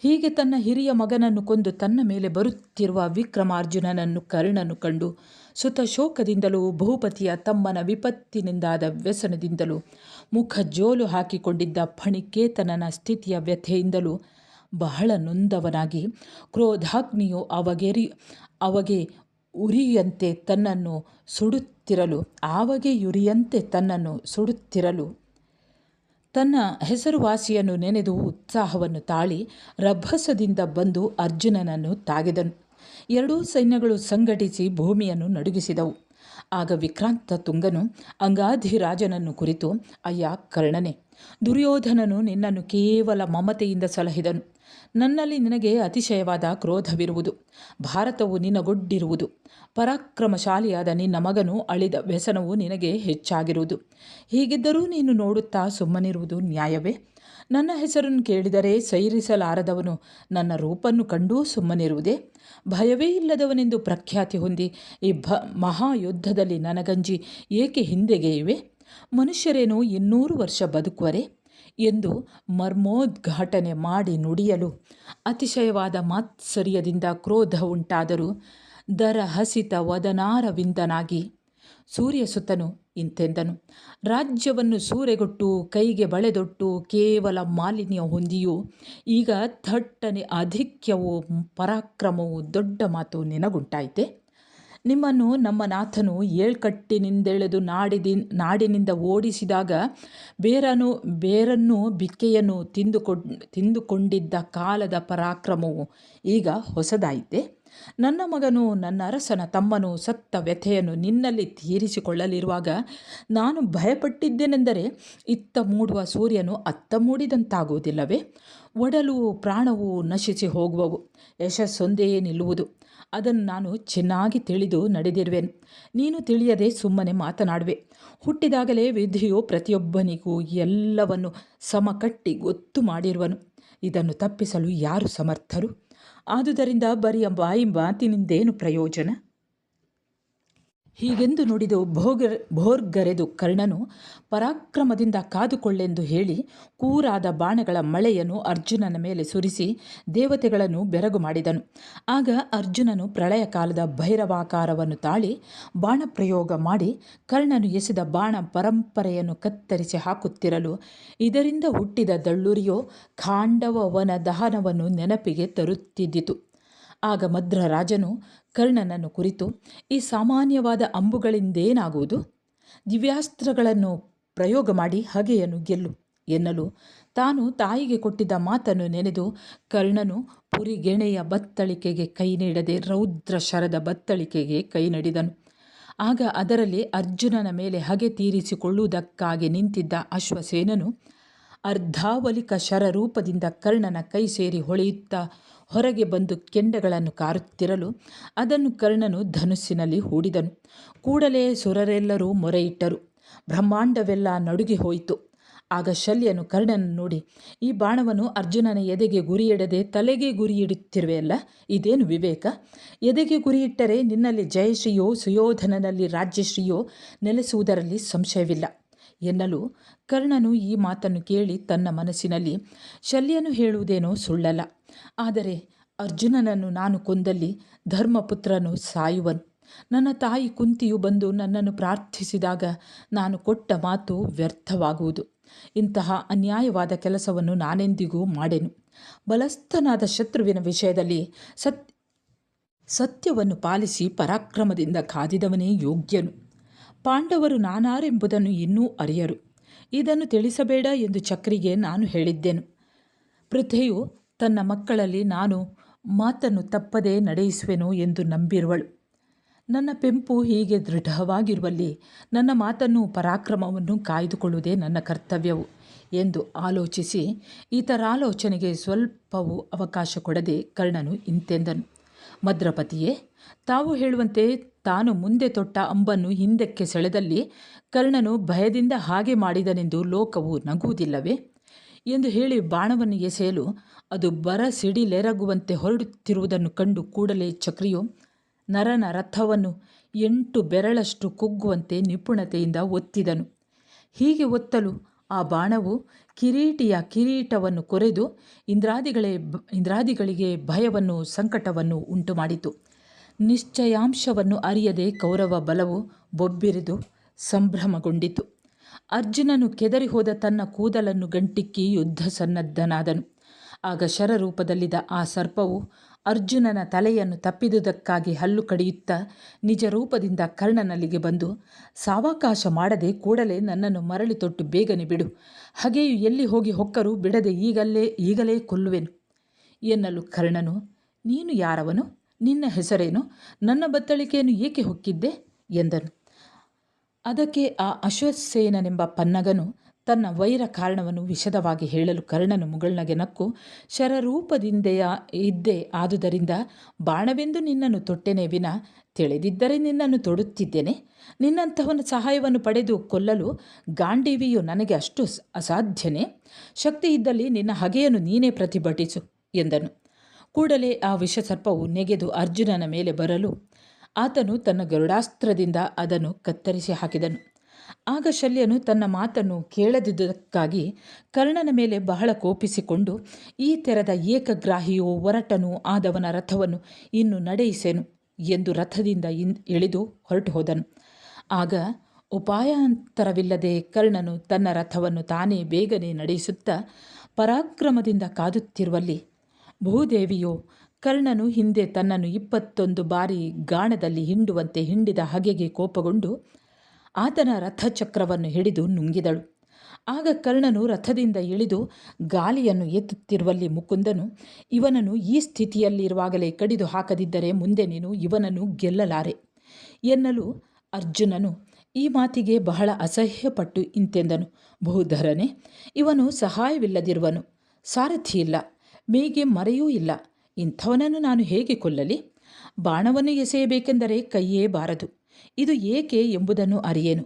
ಹೀಗೆ ತನ್ನ ಹಿರಿಯ ಮಗನನ್ನು ಕೊಂದು ತನ್ನ ಮೇಲೆ ಬರುತ್ತಿರುವ ವಿಕ್ರಮಾರ್ಜುನನನ್ನು ಕರ್ಣನು ಕಂಡು ಸುತ ಶೋಕದಿಂದಲೂ ಭೂಪತಿಯ ತಮ್ಮನ ವಿಪತ್ತಿನಿಂದಾದ ವ್ಯಸನದಿಂದಲೂ ಮುಖ ಜೋಲು ಹಾಕಿಕೊಂಡಿದ್ದ ಫಣಿಕೇತನನ ಸ್ಥಿತಿಯ ವ್ಯಥೆಯಿಂದಲೂ ಬಹಳ ನೊಂದವನಾಗಿ ಕ್ರೋಧಾಗ್ನಿಯು ಅವಗೆ ಉರಿಯಂತೆ ತನ್ನನ್ನು ಸುಡುತ್ತಿರಲು ತನ್ನ ಹೆಸರುವಾಸಿಯನ್ನು ನೆನೆದು ಉತ್ಸಾಹವನ್ನು ತಾಳಿ ರಭಸದಿಂದ ಬಂದು ಅರ್ಜುನನನ್ನು ತಾಗಿದನು. 2 ಸೈನ್ಯಗಳು ಸಂಘಟಿಸಿ ಭೂಮಿಯನ್ನು ನಡುಗಿಸಿದವು. ಆಗ ವಿಕ್ರಾಂತ ತುಂಗನು ಅಂಗಾಧಿರಾಜನನ್ನು ಕುರಿತು, ಅಯ್ಯ ಕರ್ಣನೆ, ದುರ್ಯೋಧನನು ನಿನ್ನನ್ನು ಕೇವಲ ಮಮತೆಯಿಂದ ಸಲಹಿದನು. ನನ್ನಲ್ಲಿ ನಿನಗೆ ಅತಿಶಯವಾದ ಕ್ರೋಧವಿರುವುದು, ಭಾರತವು ನಿನಗೊಡ್ಡಿರುವುದು, ಪರಾಕ್ರಮಶಾಲಿಯಾದ ನಿನ್ನ ಮಗನು ಅಳಿದ ವ್ಯಸನವು ನಿನಗೆ ಹೆಚ್ಚಾಗಿರುವುದು. ಹೀಗಿದ್ದರೂ ನೀನು ನೋಡುತ್ತಾ ಸುಮ್ಮನಿರುವುದು ನ್ಯಾಯವೇ? ನನ್ನ ಹೆಸರನ್ನು ಕೇಳಿದರೆ ಸೈರಿಸಲಾರದವನು ನನ್ನ ರೂಪನ್ನು ಕಂಡೂ ಸುಮ್ಮನಿರುವುದೇ? ಭಯವೇ ಇಲ್ಲದವನೆಂದು ಪ್ರಖ್ಯಾತಿ ಹೊಂದಿ ಈ ಮಹಾಯುದ್ಧದಲ್ಲಿ ನನಗಂಜಿ ಏಕೆ ಹಿಂದೆಗೆಯುವೆ? ಮನುಷ್ಯರೇನು 200 ವರ್ಷ ಬದುಕುವರೆ ಎಂದು ಮರ್ಮೋದ್ಘಾಟನೆ ಮಾಡಿ ನುಡಿಯಲು ಅತಿಶಯವಾದ ಮಾತ್ಸರ್ಯದಿಂದ ಕ್ರೋಧ ಉಂಟಾದರೂ ದರಹಸಿತ ವದನಾರವಿಂದನಾಗಿ ಸೂರ್ಯಸುತನು ಇಂತೆಂದನು. ರಾಜ್ಯವನ್ನು ಸೂರೆಗೊಟ್ಟು ಕೈಗೆ ಬಳೆದೊಟ್ಟು ಕೇವಲ ಮಾಲಿನ್ಯ ಹೊಂದಿಯೂ ಈಗ ಥಟ್ಟನೆ ಆಧಿಕ್ಯವೂ ಪರಾಕ್ರಮವೂ ದೊಡ್ಡ ಮಾತು ನಿನಗುಂಟಾಯಿತೆ. ನಿಮ್ಮನ್ನು ನಮ್ಮ ನಾಥನು ಏಳ್ಕಟ್ಟಿನಿಂದೆಳೆದು ನಾಡಿನಿಂದ ಓಡಿಸಿದಾಗ ಬೇರನ್ನು ಬಿಕ್ಕೆಯನ್ನು ತಿಂದುಕೊಂಡಿದ್ದ ಕಾಲದ ಪರಾಕ್ರಮವು ಈಗ ಹೊಸದಾಯಿತೆ. ನನ್ನ ಮಗನು ನನ್ನ ಅರಸನ ತಮ್ಮನು ಸತ್ತ ವ್ಯಥೆಯನ್ನು ನಿನ್ನಲ್ಲಿ ತೀರಿಸಿಕೊಳ್ಳಲಿರುವಾಗ ನಾನು ಭಯಪಟ್ಟಿದ್ದೇನೆಂದರೆ ಇತ್ತ ಮೂಡುವ ಸೂರ್ಯನು ಅತ್ತ ಮೂಡಿದಂತಾಗುವುದಿಲ್ಲವೇ? ಒಡಲು ಪ್ರಾಣವು ನಶಿಸಿ ಹೋಗುವವು, ಯಶಸ್ಸೊಂದೇ ನಿಲ್ಲುವುದು. ಅದನ್ನು ನಾನು ಚೆನ್ನಾಗಿ ತಿಳಿದು ನಡೆದಿರುವೆನು. ನೀನು ತಿಳಿಯದೆ ಸುಮ್ಮನೆ ಮಾತನಾಡುವೆ. ಹುಟ್ಟಿದಾಗಲೇ ವಿಧಿಯು ಪ್ರತಿಯೊಬ್ಬನಿಗೂ ಎಲ್ಲವನ್ನು ಸಮಕಟ್ಟಿ ಗೊತ್ತು ಮಾಡಿರುವನು. ಇದನ್ನು ತಪ್ಪಿಸಲು ಯಾರು ಸಮರ್ಥರು? ಆದುದರಿಂದ ಬರಿಯ ಬಾಯಿ ಮಾತಿನಿಂದೇನು ಪ್ರಯೋಜನ? ಹೀಗೆಂದು ನುಡಿದು ಭೋರ್ಗರೆದು ಕರ್ಣನು ಪರಾಕ್ರಮದಿಂದ ಕಾದುಕೊಳ್ಳೆಂದು ಹೇಳಿ ಕೂರಾದ ಬಾಣಗಳ ಮಳೆಯನ್ನು ಅರ್ಜುನನ ಮೇಲೆ ಸುರಿಸಿ ದೇವತೆಗಳನ್ನು ಬೆರಗು ಮಾಡಿದನು. ಆಗ ಅರ್ಜುನನು ಪ್ರಳಯ ಕಾಲದ ಭೈರವಾಕಾರವನ್ನು ತಾಳಿ ಬಾಣಪ್ರಯೋಗ ಮಾಡಿ ಕರ್ಣನು ಎಸೆದ ಬಾಣ ಪರಂಪರೆಯನ್ನು ಕತ್ತರಿಸಿ ಹಾಕುತ್ತಿರಲು ಇದರಿಂದ ಹುಟ್ಟಿದ ದಳ್ಳುರಿಯೋ ಖಾಂಡವವನ ದಹನವನ್ನು ನೆನಪಿಗೆ ತರುತ್ತಿದ್ದಿತು. ಆಗ ಮದ್ರರಾಜನು ಕರ್ಣನನ್ನು ಕುರಿತು, ಈ ಸಾಮಾನ್ಯವಾದ ಅಂಬುಗಳಿಂದೇನಾಗುವುದು? ದಿವ್ಯಾಸ್ತ್ರಗಳನ್ನು ಪ್ರಯೋಗ ಮಾಡಿ ಹಗೆಯನ್ನು ಗೆಲ್ಲು ಎನ್ನಲು ತಾನು ತಾಯಿಗೆ ಕೊಟ್ಟಿದ್ದ ಮಾತನ್ನು ನೆನೆದು ಕರ್ಣನು ಪುರಿಗೆಣೆಯ ಬತ್ತಳಿಕೆಗೆ ಕೈ ನೀಡದೆ ರೌದ್ರ ಶರದ ಬತ್ತಳಿಕೆಗೆ ಕೈ ನಡೆದನು. ಆಗ ಅದರಲ್ಲಿ ಅರ್ಜುನನ ಮೇಲೆ ಹಗೆ ತೀರಿಸಿಕೊಳ್ಳುವುದಕ್ಕಾಗಿ ನಿಂತಿದ್ದ ಅಶ್ವಸೇನನು ಅರ್ಧಾವಲಿಕ ಶರರೂಪದಿಂದ ಕರ್ಣನ ಕೈ ಸೇರಿ ಹೊಳೆಯುತ್ತಾ ಹೊರಗೆ ಬಂದು ಕೆಂಡಗಳನ್ನು ಕಾರುತ್ತಿರಲು ಅದನ್ನು ಕರ್ಣನು ಧನುಸ್ಸಿನಲ್ಲಿ ಹೂಡಿದನು. ಕೂಡಲೇ ಸುರರೆಲ್ಲರೂ ಮೊರೆಯಿಟ್ಟರು. ಬ್ರಹ್ಮಾಂಡವೆಲ್ಲ ನಡುಗಿ ಹೋಯಿತು. ಆಗ ಶಲ್ಯನು ಕರ್ಣನನ್ನು ನೋಡಿ, ಈ ಬಾಣವನ್ನು ಅರ್ಜುನನ ಎದೆಗೆ ಗುರಿಯಿಡದೆ ತಲೆಗೆ ಗುರಿಯಿಡುತ್ತಿರುವೆಯಲ್ಲ, ಇದೇನು ವಿವೇಕ? ಎದೆಗೆ ಗುರಿಯಿಟ್ಟರೆ ನಿನ್ನಲ್ಲಿ ಜಯಶ್ರೀಯೋ ಸುಯೋಧನನಲ್ಲಿ ರಾಜ್ಯಶ್ರೀಯೋ ನೆಲೆಸುವುದರಲ್ಲಿ ಸಂಶಯವಿಲ್ಲ ಎನ್ನಲು ಕರ್ಣನು ಈ ಮಾತನ್ನು ಕೇಳಿ ತನ್ನ ಮನಸ್ಸಿನಲ್ಲಿ, ಶಲ್ಯನು ಹೇಳುವುದೇನೋ ಸುಳ್ಳಲ್ಲ, ಆದರೆ ಅರ್ಜುನನನ್ನು ನಾನು ಕೊಂದಲ್ಲಿ ಧರ್ಮಪುತ್ರನು ಸಾಯುವನು. ನನ್ನ ತಾಯಿ ಕುಂತಿಯು ಬಂದು ನನ್ನನ್ನು ಪ್ರಾರ್ಥಿಸಿದಾಗ ನಾನು ಕೊಟ್ಟ ಮಾತು ವ್ಯರ್ಥವಾಗುವುದು. ಇಂತಹ ಅನ್ಯಾಯವಾದ ಕೆಲಸವನ್ನು ನಾನೆಂದಿಗೂ ಮಾಡೆನು. ಬಲಸ್ಥನಾದ ಶತ್ರುವಿನ ವಿಷಯದಲ್ಲಿ ಸತ್ಯವನ್ನು ಪಾಲಿಸಿ ಪರಾಕ್ರಮದಿಂದ ಕಾದಿದವನೇ ಯೋಗ್ಯನು. ಪಾಂಡವರು ನಾನಾರೆಂಬುದನ್ನು ಇನ್ನೂ ಅರಿಯರು. ಇದನ್ನು ತಿಳಿಸಬೇಡ ಎಂದು ಚಕ್ರಿಗೆ ನಾನು ಹೇಳಿದ್ದೆನು. ಪೃಥೆಯು ತನ್ನ ಮಕ್ಕಳಲ್ಲಿ ನಾನು ಮಾತನ್ನು ತಪ್ಪದೇ ನಡೆಯಿಸುವೆನು ಎಂದು ನಂಬಿರುವಳು. ನನ್ನ ಪೆಂಪು ಹೀಗೆ ದೃಢವಾಗಿರುವಲ್ಲಿ ನನ್ನ ಮಾತನ್ನು ಪರಾಕ್ರಮವನ್ನು ಕಾಯ್ದುಕೊಳ್ಳುವುದೇ ನನ್ನ ಕರ್ತವ್ಯವು ಎಂದು ಆಲೋಚಿಸಿ ಇತರಾಲೋಚನೆಗೆ ಸ್ವಲ್ಪವೂ ಅವಕಾಶ ಕೊಡದೆ ಕರ್ಣನು ಇಂತೆಂದನು. ಮದ್ರಪತಿಯೇ, ತಾವು ಹೇಳುವಂತೆ ತಾನು ಮುಂದೆ ತೊಟ್ಟ ಅಂಬನ್ನು ಹಿಂದಕ್ಕೆ ಸೆಳೆದಲ್ಲಿ ಕರ್ಣನು ಭಯದಿಂದ ಹಾಗೆ ಮಾಡಿದನೆಂದು ಲೋಕವು ನಗುವುದಿಲ್ಲವೇ ಎಂದು ಹೇಳಿ ಬಾಣವನ್ನು ಎಸೆಯಲು ಅದು ಸಿಡಿಲೆರಗುವಂತೆ ಹೊರಡುತ್ತಿರುವುದನ್ನು ಕಂಡು ಕೂಡಲೇ ಚಕ್ರಿಯು ನರನ ರಥವನ್ನು 8 ಬೆರಳಷ್ಟು ಕುಗ್ಗುವಂತೆ ನಿಪುಣತೆಯಿಂದ ಒತ್ತಿದನು. ಹೀಗೆ ಒತ್ತಲು ಆ ಬಾಣವು ಕಿರೀಟಿಯ ಕಿರೀಟವನ್ನು ಕೊರೆದು ಇಂದ್ರಾದಿಗಳಿಗೆ ಭಯವನ್ನು ಸಂಕಟವನ್ನು ಉಂಟುಮಾಡಿತು. ನಿಶ್ಚಯಾಂಶವನ್ನು ಅರಿಯದೆ ಕೌರವ ಬಲವು ಬೊಬ್ಬಿರಿದು ಸಂಭ್ರಮಗೊಂಡಿತು. ಅರ್ಜುನನು ಕೆದರಿ ಹೋದ ತನ್ನ ಕೂದಲನ್ನು ಗಂಟಿಕ್ಕಿ ಯುದ್ಧ ಸನ್ನದ್ಧನಾದನು. ಆಗ ಶರರೂಪದಲ್ಲಿದ್ದ ಆ ಸರ್ಪವು ಅರ್ಜುನನ ತಲೆಯನ್ನು ತಪ್ಪಿದುದಕ್ಕಾಗಿ ಹಲ್ಲು ಕಡಿಯುತ್ತಾ ನಿಜ ರೂಪದಿಂದ ಕರ್ಣನಲ್ಲಿಗೆ ಬಂದು, ಸಾವಕಾಶ ಮಾಡದೆ ಕೂಡಲೇ ನನ್ನನ್ನು ಮರಳಿ ತೊಟ್ಟು ಬೇಗನೆ ಬಿಡು, ಹಾಗೆಯೂ ಎಲ್ಲಿ ಹೋಗಿ ಹೊಕ್ಕರೂ ಬಿಡದೆ ಈಗಲೇ ಕೊಲ್ಲುವೆನು ಎನ್ನಲು ಕರ್ಣನು, ನೀನು ಯಾರವನು? ನಿನ್ನ ಹೆಸರೇನು? ನನ್ನ ಬತ್ತಳಿಕೆಯನ್ನು ಏಕೆ ಹೊಕ್ಕಿದ್ದೆ ಎಂದನು. ಅದಕ್ಕೆ ಆ ಅಶ್ವಸೇನನೆಂಬ ಪನ್ನಗನು ತನ್ನ ವೈರ ಕಾರಣವನ್ನು ವಿಶದವಾಗಿ ಹೇಳಲು ಕರ್ಣನು ಮುಗುಳ್ನಗೆ ನಕ್ಕು, ಶರರೂಪದಿಂದೆಯ ಇದ್ದೆ, ಆದುದರಿಂದ ಬಾಣವೆಂದು ನಿನ್ನನ್ನು ತೊಟ್ಟೆನೇ ವಿನ ತಿಳಿದಿದ್ದರೆ ನಿನ್ನನ್ನು ತೊಡುತ್ತಿದ್ದೇನೆ. ನಿನ್ನಂತಹವನ ಸಹಾಯವನ್ನು ಪಡೆದು ಕೊಲ್ಲಲು ಗಾಂಡೀವಿಯು ನನಗೆ ಅಷ್ಟು ಅಸಾಧ್ಯನೇ? ಶಕ್ತಿ ಇದ್ದಲ್ಲಿ ನಿನ್ನ ಹಗೆಯನ್ನು ನೀನೇ ಪ್ರತಿಭಟಿಸು ಎಂದನು. ಕೂಡಲೇ ಆ ವಿಷಸರ್ಪವು ನೆಗೆದು ಅರ್ಜುನನ ಮೇಲೆ ಬರಲು ಆತನು ತನ್ನ ಗರುಡಾಸ್ತ್ರದಿಂದ ಅದನ್ನು ಕತ್ತರಿಸಿ ಹಾಕಿದನು. ಆಗ ಶಲ್ಯನು ತನ್ನ ಮಾತನ್ನು ಕೇಳದಿದ್ದುದಕ್ಕಾಗಿ ಕರ್ಣನ ಮೇಲೆ ಬಹಳ ಕೋಪಿಸಿಕೊಂಡು, ಈ ತೆರದ ಏಕಗ್ರಾಹಿಯೂ ಒರಟನೂ ಆದವನ ರಥವನ್ನು ಇನ್ನು ನಡೆಯಿಸೆನು ಎಂದು ರಥದಿಂದ ಇಳಿದು ಹೊರಟು ಹೋದನು. ಆಗ ಉಪಾಯಾಂತರವಿಲ್ಲದೆ ಕರ್ಣನು ತನ್ನ ರಥವನ್ನು ತಾನೇ ಬೇಗನೆ ನಡೆಸುತ್ತಾ ಪರಾಕ್ರಮದಿಂದ ಕಾದುತ್ತಿರುವಲ್ಲಿ ಭೂದೇವಿಯು ಕರ್ಣನು ಹಿಂದೆ ತನ್ನನ್ನು 21 ಬಾರಿ ಗಾಣದಲ್ಲಿ ಹಿಂಡುವಂತೆ ಹಿಂಡಿದ ಹಗೆಗೆ ಕೋಪಗೊಂಡು ಆತನ ರಥಚಕ್ರವನ್ನು ಹಿಡಿದು ನುಂಗಿದಳು. ಆಗ ಕರ್ಣನು ರಥದಿಂದ ಇಳಿದು ಗಾಲಿಯನ್ನು ಎತ್ತುತ್ತಿರುವಲ್ಲಿ ಮುಕುಂದನು, ಇವನನ್ನು ಈ ಸ್ಥಿತಿಯಲ್ಲಿರುವಾಗಲೇ ಕಡಿದು ಹಾಕದಿದ್ದರೆ ಮುಂದೆ ನೀನು ಇವನನ್ನು ಗೆಲ್ಲಲಾರೆ ಎನ್ನಲು ಅರ್ಜುನನು ಈ ಮಾತಿಗೆ ಬಹಳ ಅಸಹ್ಯಪಟ್ಟು ಇಂತೆಂದನು. ಭೂಧರನೇ, ಇವನು ಸಹಾಯವಿಲ್ಲದಿರುವನು, ಸಾರಥಿಯಿಲ್ಲ, ಮೇಗೆ ಮರೆಯೂ ಇಲ್ಲ. ಇಂಥವನನ್ನು ನಾನು ಹೇಗೆ ಕೊಲ್ಲಲಿ? ಬಾಣವನ್ನು ಎಸೆಯಬೇಕೆಂದರೆ ಕೈಯೇ ಬಾರದು. ಇದು ಏಕೆ ಎಂಬುದನ್ನು ಅರಿಯೇನು.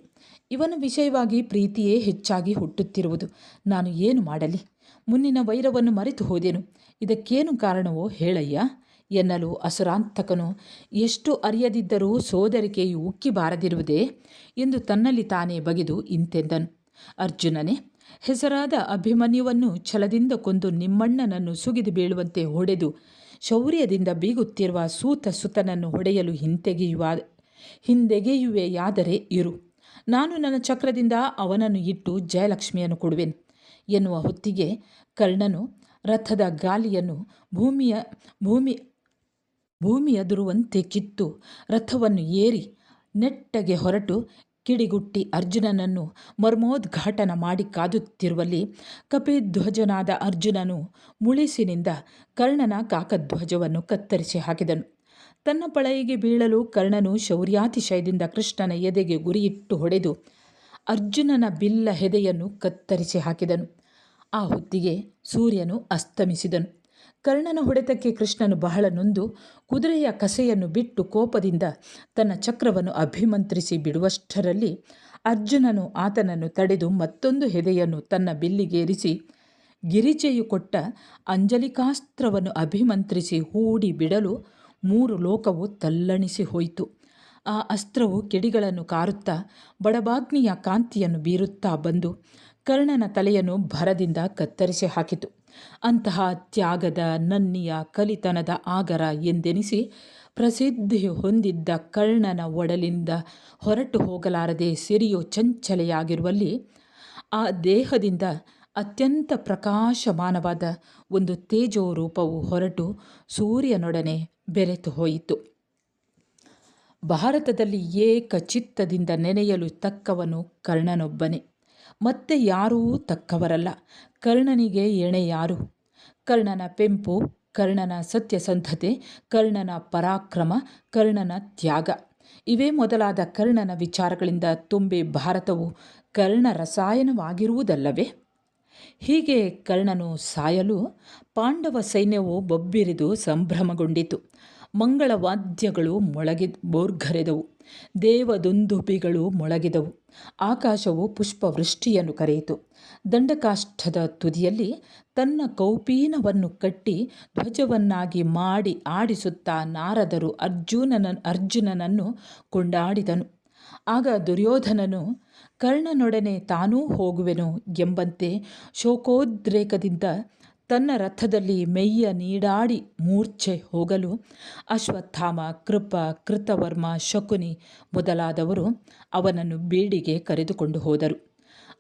ಇವನ ವಿಷಯವಾಗಿ ಪ್ರೀತಿಯೇ ಹೆಚ್ಚಾಗಿ ಹುಟ್ಟುತ್ತಿರುವುದು. ನಾನು ಏನು ಮಾಡಲಿ? ಮುನ್ನಿನ ವೈರವನ್ನು ಮರೆತು ಹೋದೆನು. ಇದಕ್ಕೇನು ಕಾರಣವೋ ಹೇಳಯ್ಯ ಎನ್ನಲು ಅಸುರಾಂತಕನು, ಎಷ್ಟು ಅರಿಯದಿದ್ದರೂ ಸೋದರಿಕೆಯು ಉಕ್ಕಿ ಬಾರದಿರುವುದೇ ಎಂದು ತನ್ನಲ್ಲಿ ತಾನೇ ಬಗೆದು ಇಂತೆಂದನು. ಅರ್ಜುನನೇ, ಹೆಸರಾದ ಅಭಿಮನ್ಯುವನ್ನು ಛಲದಿಂದ ಕೊಂದು ನಿಮ್ಮಣ್ಣನನ್ನು ಸುಗಿದು ಬೀಳುವಂತೆ ಹೊಡೆದು ಶೌರ್ಯದಿಂದ ಬೀಗುತ್ತಿರುವ ಸೂತ ಸುತನನ್ನು ಹೊಡೆಯಲು ಹಿಂದೆಗೆಯುವೆಯಾದರೆ ಇರು. ನಾನು ನನ್ನ ಚಕ್ರದಿಂದ ಅವನನ್ನು ಇಟ್ಟು ಜಯಲಕ್ಷ್ಮಿಯನ್ನು ಕೊಡುವೆನು ಎನ್ನುವ ಹೊತ್ತಿಗೆ ಕರ್ಣನು ರಥದ ಗಾಲಿಯನ್ನು ಭೂಮಿಯದುರುವಂತೆ ಕಿತ್ತು ರಥವನ್ನು ಏರಿ ನೆಟ್ಟಗೆ ಹೊರಟು ಕಿಡಿಗುಟ್ಟಿ ಅರ್ಜುನನನ್ನು ಮರ್ಮೋದ್ಘಾಟನ ಮಾಡಿ ಕಾದುತ್ತಿರುವಲ್ಲಿ ಕಪಿಧ್ವಜನಾದ ಅರ್ಜುನನು ಮುಳಿಸಿನಿಂದ ಕರ್ಣನ ಕಾಕಧ್ವಜವನ್ನು ಕತ್ತರಿಸಿ ಹಾಕಿದನು. ತನ್ನ ಪಳೆಯಿಗೆ ಬೀಳಲು ಕರ್ಣನು ಶೌರ್ಯಾತಿಶಯದಿಂದ ಕೃಷ್ಣನ ಎದೆಗೆ ಗುರಿಯಿಟ್ಟು ಹೊಡೆದು ಅರ್ಜುನನ ಬಿಲ್ಲ ಹೆದೆಯನ್ನು ಕತ್ತರಿಸಿ ಹಾಕಿದನು. ಆ ಹೊತ್ತಿಗೆ ಸೂರ್ಯನು ಅಸ್ತಮಿಸಿದನು. ಕರ್ಣನ ಹೊಡೆತಕ್ಕೆ ಕೃಷ್ಣನು ಬಹಳ ನೊಂದು ಕುದುರೆಯ ಕಸೆಯನ್ನು ಬಿಟ್ಟು ಕೋಪದಿಂದ ತನ್ನ ಚಕ್ರವನ್ನು ಅಭಿಮಂತ್ರಿಸಿ ಬಿಡುವಷ್ಟರಲ್ಲಿ ಅರ್ಜುನನು ಆತನನ್ನು ತಡೆದು ಮತ್ತೊಂದು ಹೆದೆಯನ್ನು ತನ್ನ ಬಿಲ್ಲಿಗೇರಿಸಿ ಗಿರಿಜೆಯು ಕೊಟ್ಟ ಅಂಜಲಿಕಾಸ್ತ್ರವನ್ನು ಅಭಿಮಂತ್ರಿಸಿ ಹೂಡಿ ಬಿಡಲು 3 ಲೋಕವು ತಲ್ಲಣಿಸಿ ಹೋಯಿತು. ಆ ಅಸ್ತ್ರವು ಕಿಡಿಗಳನ್ನು ಕಾರುತ್ತಾ ಬಡಬಾಗ್ನಿಯ ಕಾಂತಿಯನ್ನು ಬೀರುತ್ತಾ ಬಂದು ಕರ್ಣನ ತಲೆಯನ್ನು ಭರದಿಂದ ಕತ್ತರಿಸಿ ಹಾಕಿತು. ಅಂತಹ ತ್ಯಾಗದ ನನ್ನಿಯ ಕಲಿತನದ ಆಗರ ಎಂದೆನಿಸಿ ಪ್ರಸಿದ್ಧಿ ಹೊಂದಿದ್ದ ಕರ್ಣನ ಒಡಲಿಂದ ಹೊರಟು ಹೋಗಲಾರದೆ ಸಿರಿಯು ಚಂಚಲೆಯಾಗಿರುವಲ್ಲಿ ಆ ದೇಹದಿಂದ ಅತ್ಯಂತ ಪ್ರಕಾಶಮಾನವಾದ ಒಂದು ತೇಜೋ ರೂಪವು ಹೊರಟು ಸೂರ್ಯನೊಡನೆ ಬೆರೆತು ಹೋಯಿತು. ಭಾರತದಲ್ಲಿ ಏಕಚಿತ್ತದಿಂದ ನೆನೆಯಲು ತಕ್ಕವನು ಕರ್ಣನೊಬ್ಬನೇ, ಮತ್ತೆ ಯಾರೂ ತಕ್ಕವರಲ್ಲ. ಕರ್ಣನಿಗೆ ಎಣೆ ಯಾರು? ಕರ್ಣನ ಪೆಂಪು, ಕರ್ಣನ ಸತ್ಯಸಂಧತೆ, ಕರ್ಣನ ಪರಾಕ್ರಮ, ಕರ್ಣನ ತ್ಯಾಗ ಇವೇ ಮೊದಲಾದ ಕರ್ಣನ ವಿಚಾರಗಳಿಂದ ತುಂಬಿ ಭಾರತವು ಕರ್ಣ ರಸಾಯನವಾಗಿರುವುದಲ್ಲವೇ? ಹೀಗೆ ಕರ್ಣನು ಸಾಯಲು ಪಾಂಡವ ಸೈನ್ಯವು ಬೊಬ್ಬಿರಿದು ಸಂಭ್ರಮಗೊಂಡಿತು. ಮಂಗಳವಾದ್ಯಗಳು ಬೋರ್ಗರೆದವು, ದೇವದುಂದುಭಿಗಳು ಮೊಳಗಿದವು, ಆಕಾಶವು ಪುಷ್ಪವೃಷ್ಟಿಯನ್ನು ಕರೆಯಿತು. ದಂಡಕಾಷ್ಠದ ತುದಿಯಲ್ಲಿ ತನ್ನ ಕೌಪೀನವನ್ನು ಕಟ್ಟಿ ಧ್ವಜವನ್ನಾಗಿ ಮಾಡಿ ಆಡಿಸುತ್ತಾ ನಾರದರು ಅರ್ಜುನನನ್ನು ಕೊಂಡಾಡಿದನು. ಆಗ ದುರ್ಯೋಧನನು ಕರ್ಣನೊಡನೆ ತಾನೂ ಹೋಗುವೆನು ಎಂಬಂತೆ ಶೋಕೋದ್ರೇಕದಿಂದ ತನ್ನ ರಥದಲ್ಲಿ ಮೆಯ್ಯ ನೀಡಾಡಿ ಮೂರ್ಛೆ ಹೋಗಲು ಅಶ್ವತ್ಥಾಮ, ಕೃಪ, ಕೃತವರ್ಮ, ಶಕುನಿ ಮೊದಲಾದವರು ಅವನನ್ನು ಬೀಡಿಗೆ ಕರೆದುಕೊಂಡು ಹೋದರು.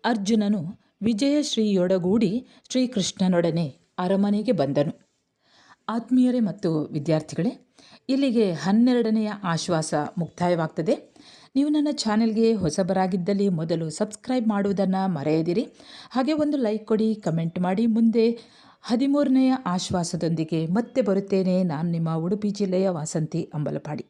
ಅರ್ಜುನನು ವಿಜಯಶ್ರೀಯೊಡಗೂಡಿ ಶ್ರೀಕೃಷ್ಣನೊಡನೆ ಅರಮನೆಗೆ ಬಂದನು. ಆತ್ಮೀಯರೇ ಮತ್ತು ವಿದ್ಯಾರ್ಥಿಗಳೇ, ಇಲ್ಲಿಗೆ 12ನೆಯ ಆಶ್ವಾಸ ಮುಕ್ತಾಯವಾಗ್ತದೆ. ನೀವು ನನ್ನ ಚಾನೆಲ್ಗೆ ಹೊಸಬರಾಗಿದ್ದಲ್ಲಿ ಮೊದಲು ಸಬ್ಸ್ಕ್ರೈಬ್ ಮಾಡುವುದನ್ನು ಮರೆಯದಿರಿ. ಹಾಗೆ ಒಂದು ಲೈಕ್ ಕೊಡಿ, ಕಮೆಂಟ್ ಮಾಡಿ. ಮುಂದೆ 13ನೆಯ ಆಶ್ವಾಸದೊಂದಿಗೆ ಮತ್ತೆ ಬರುತ್ತೇನೆ. ನಾನು ನಿಮ್ಮ ಉಡುಪಿ ಜಿಲ್ಲೆಯ ವಾಸಂತಿ ಅಂಬಲಪಾಡಿ.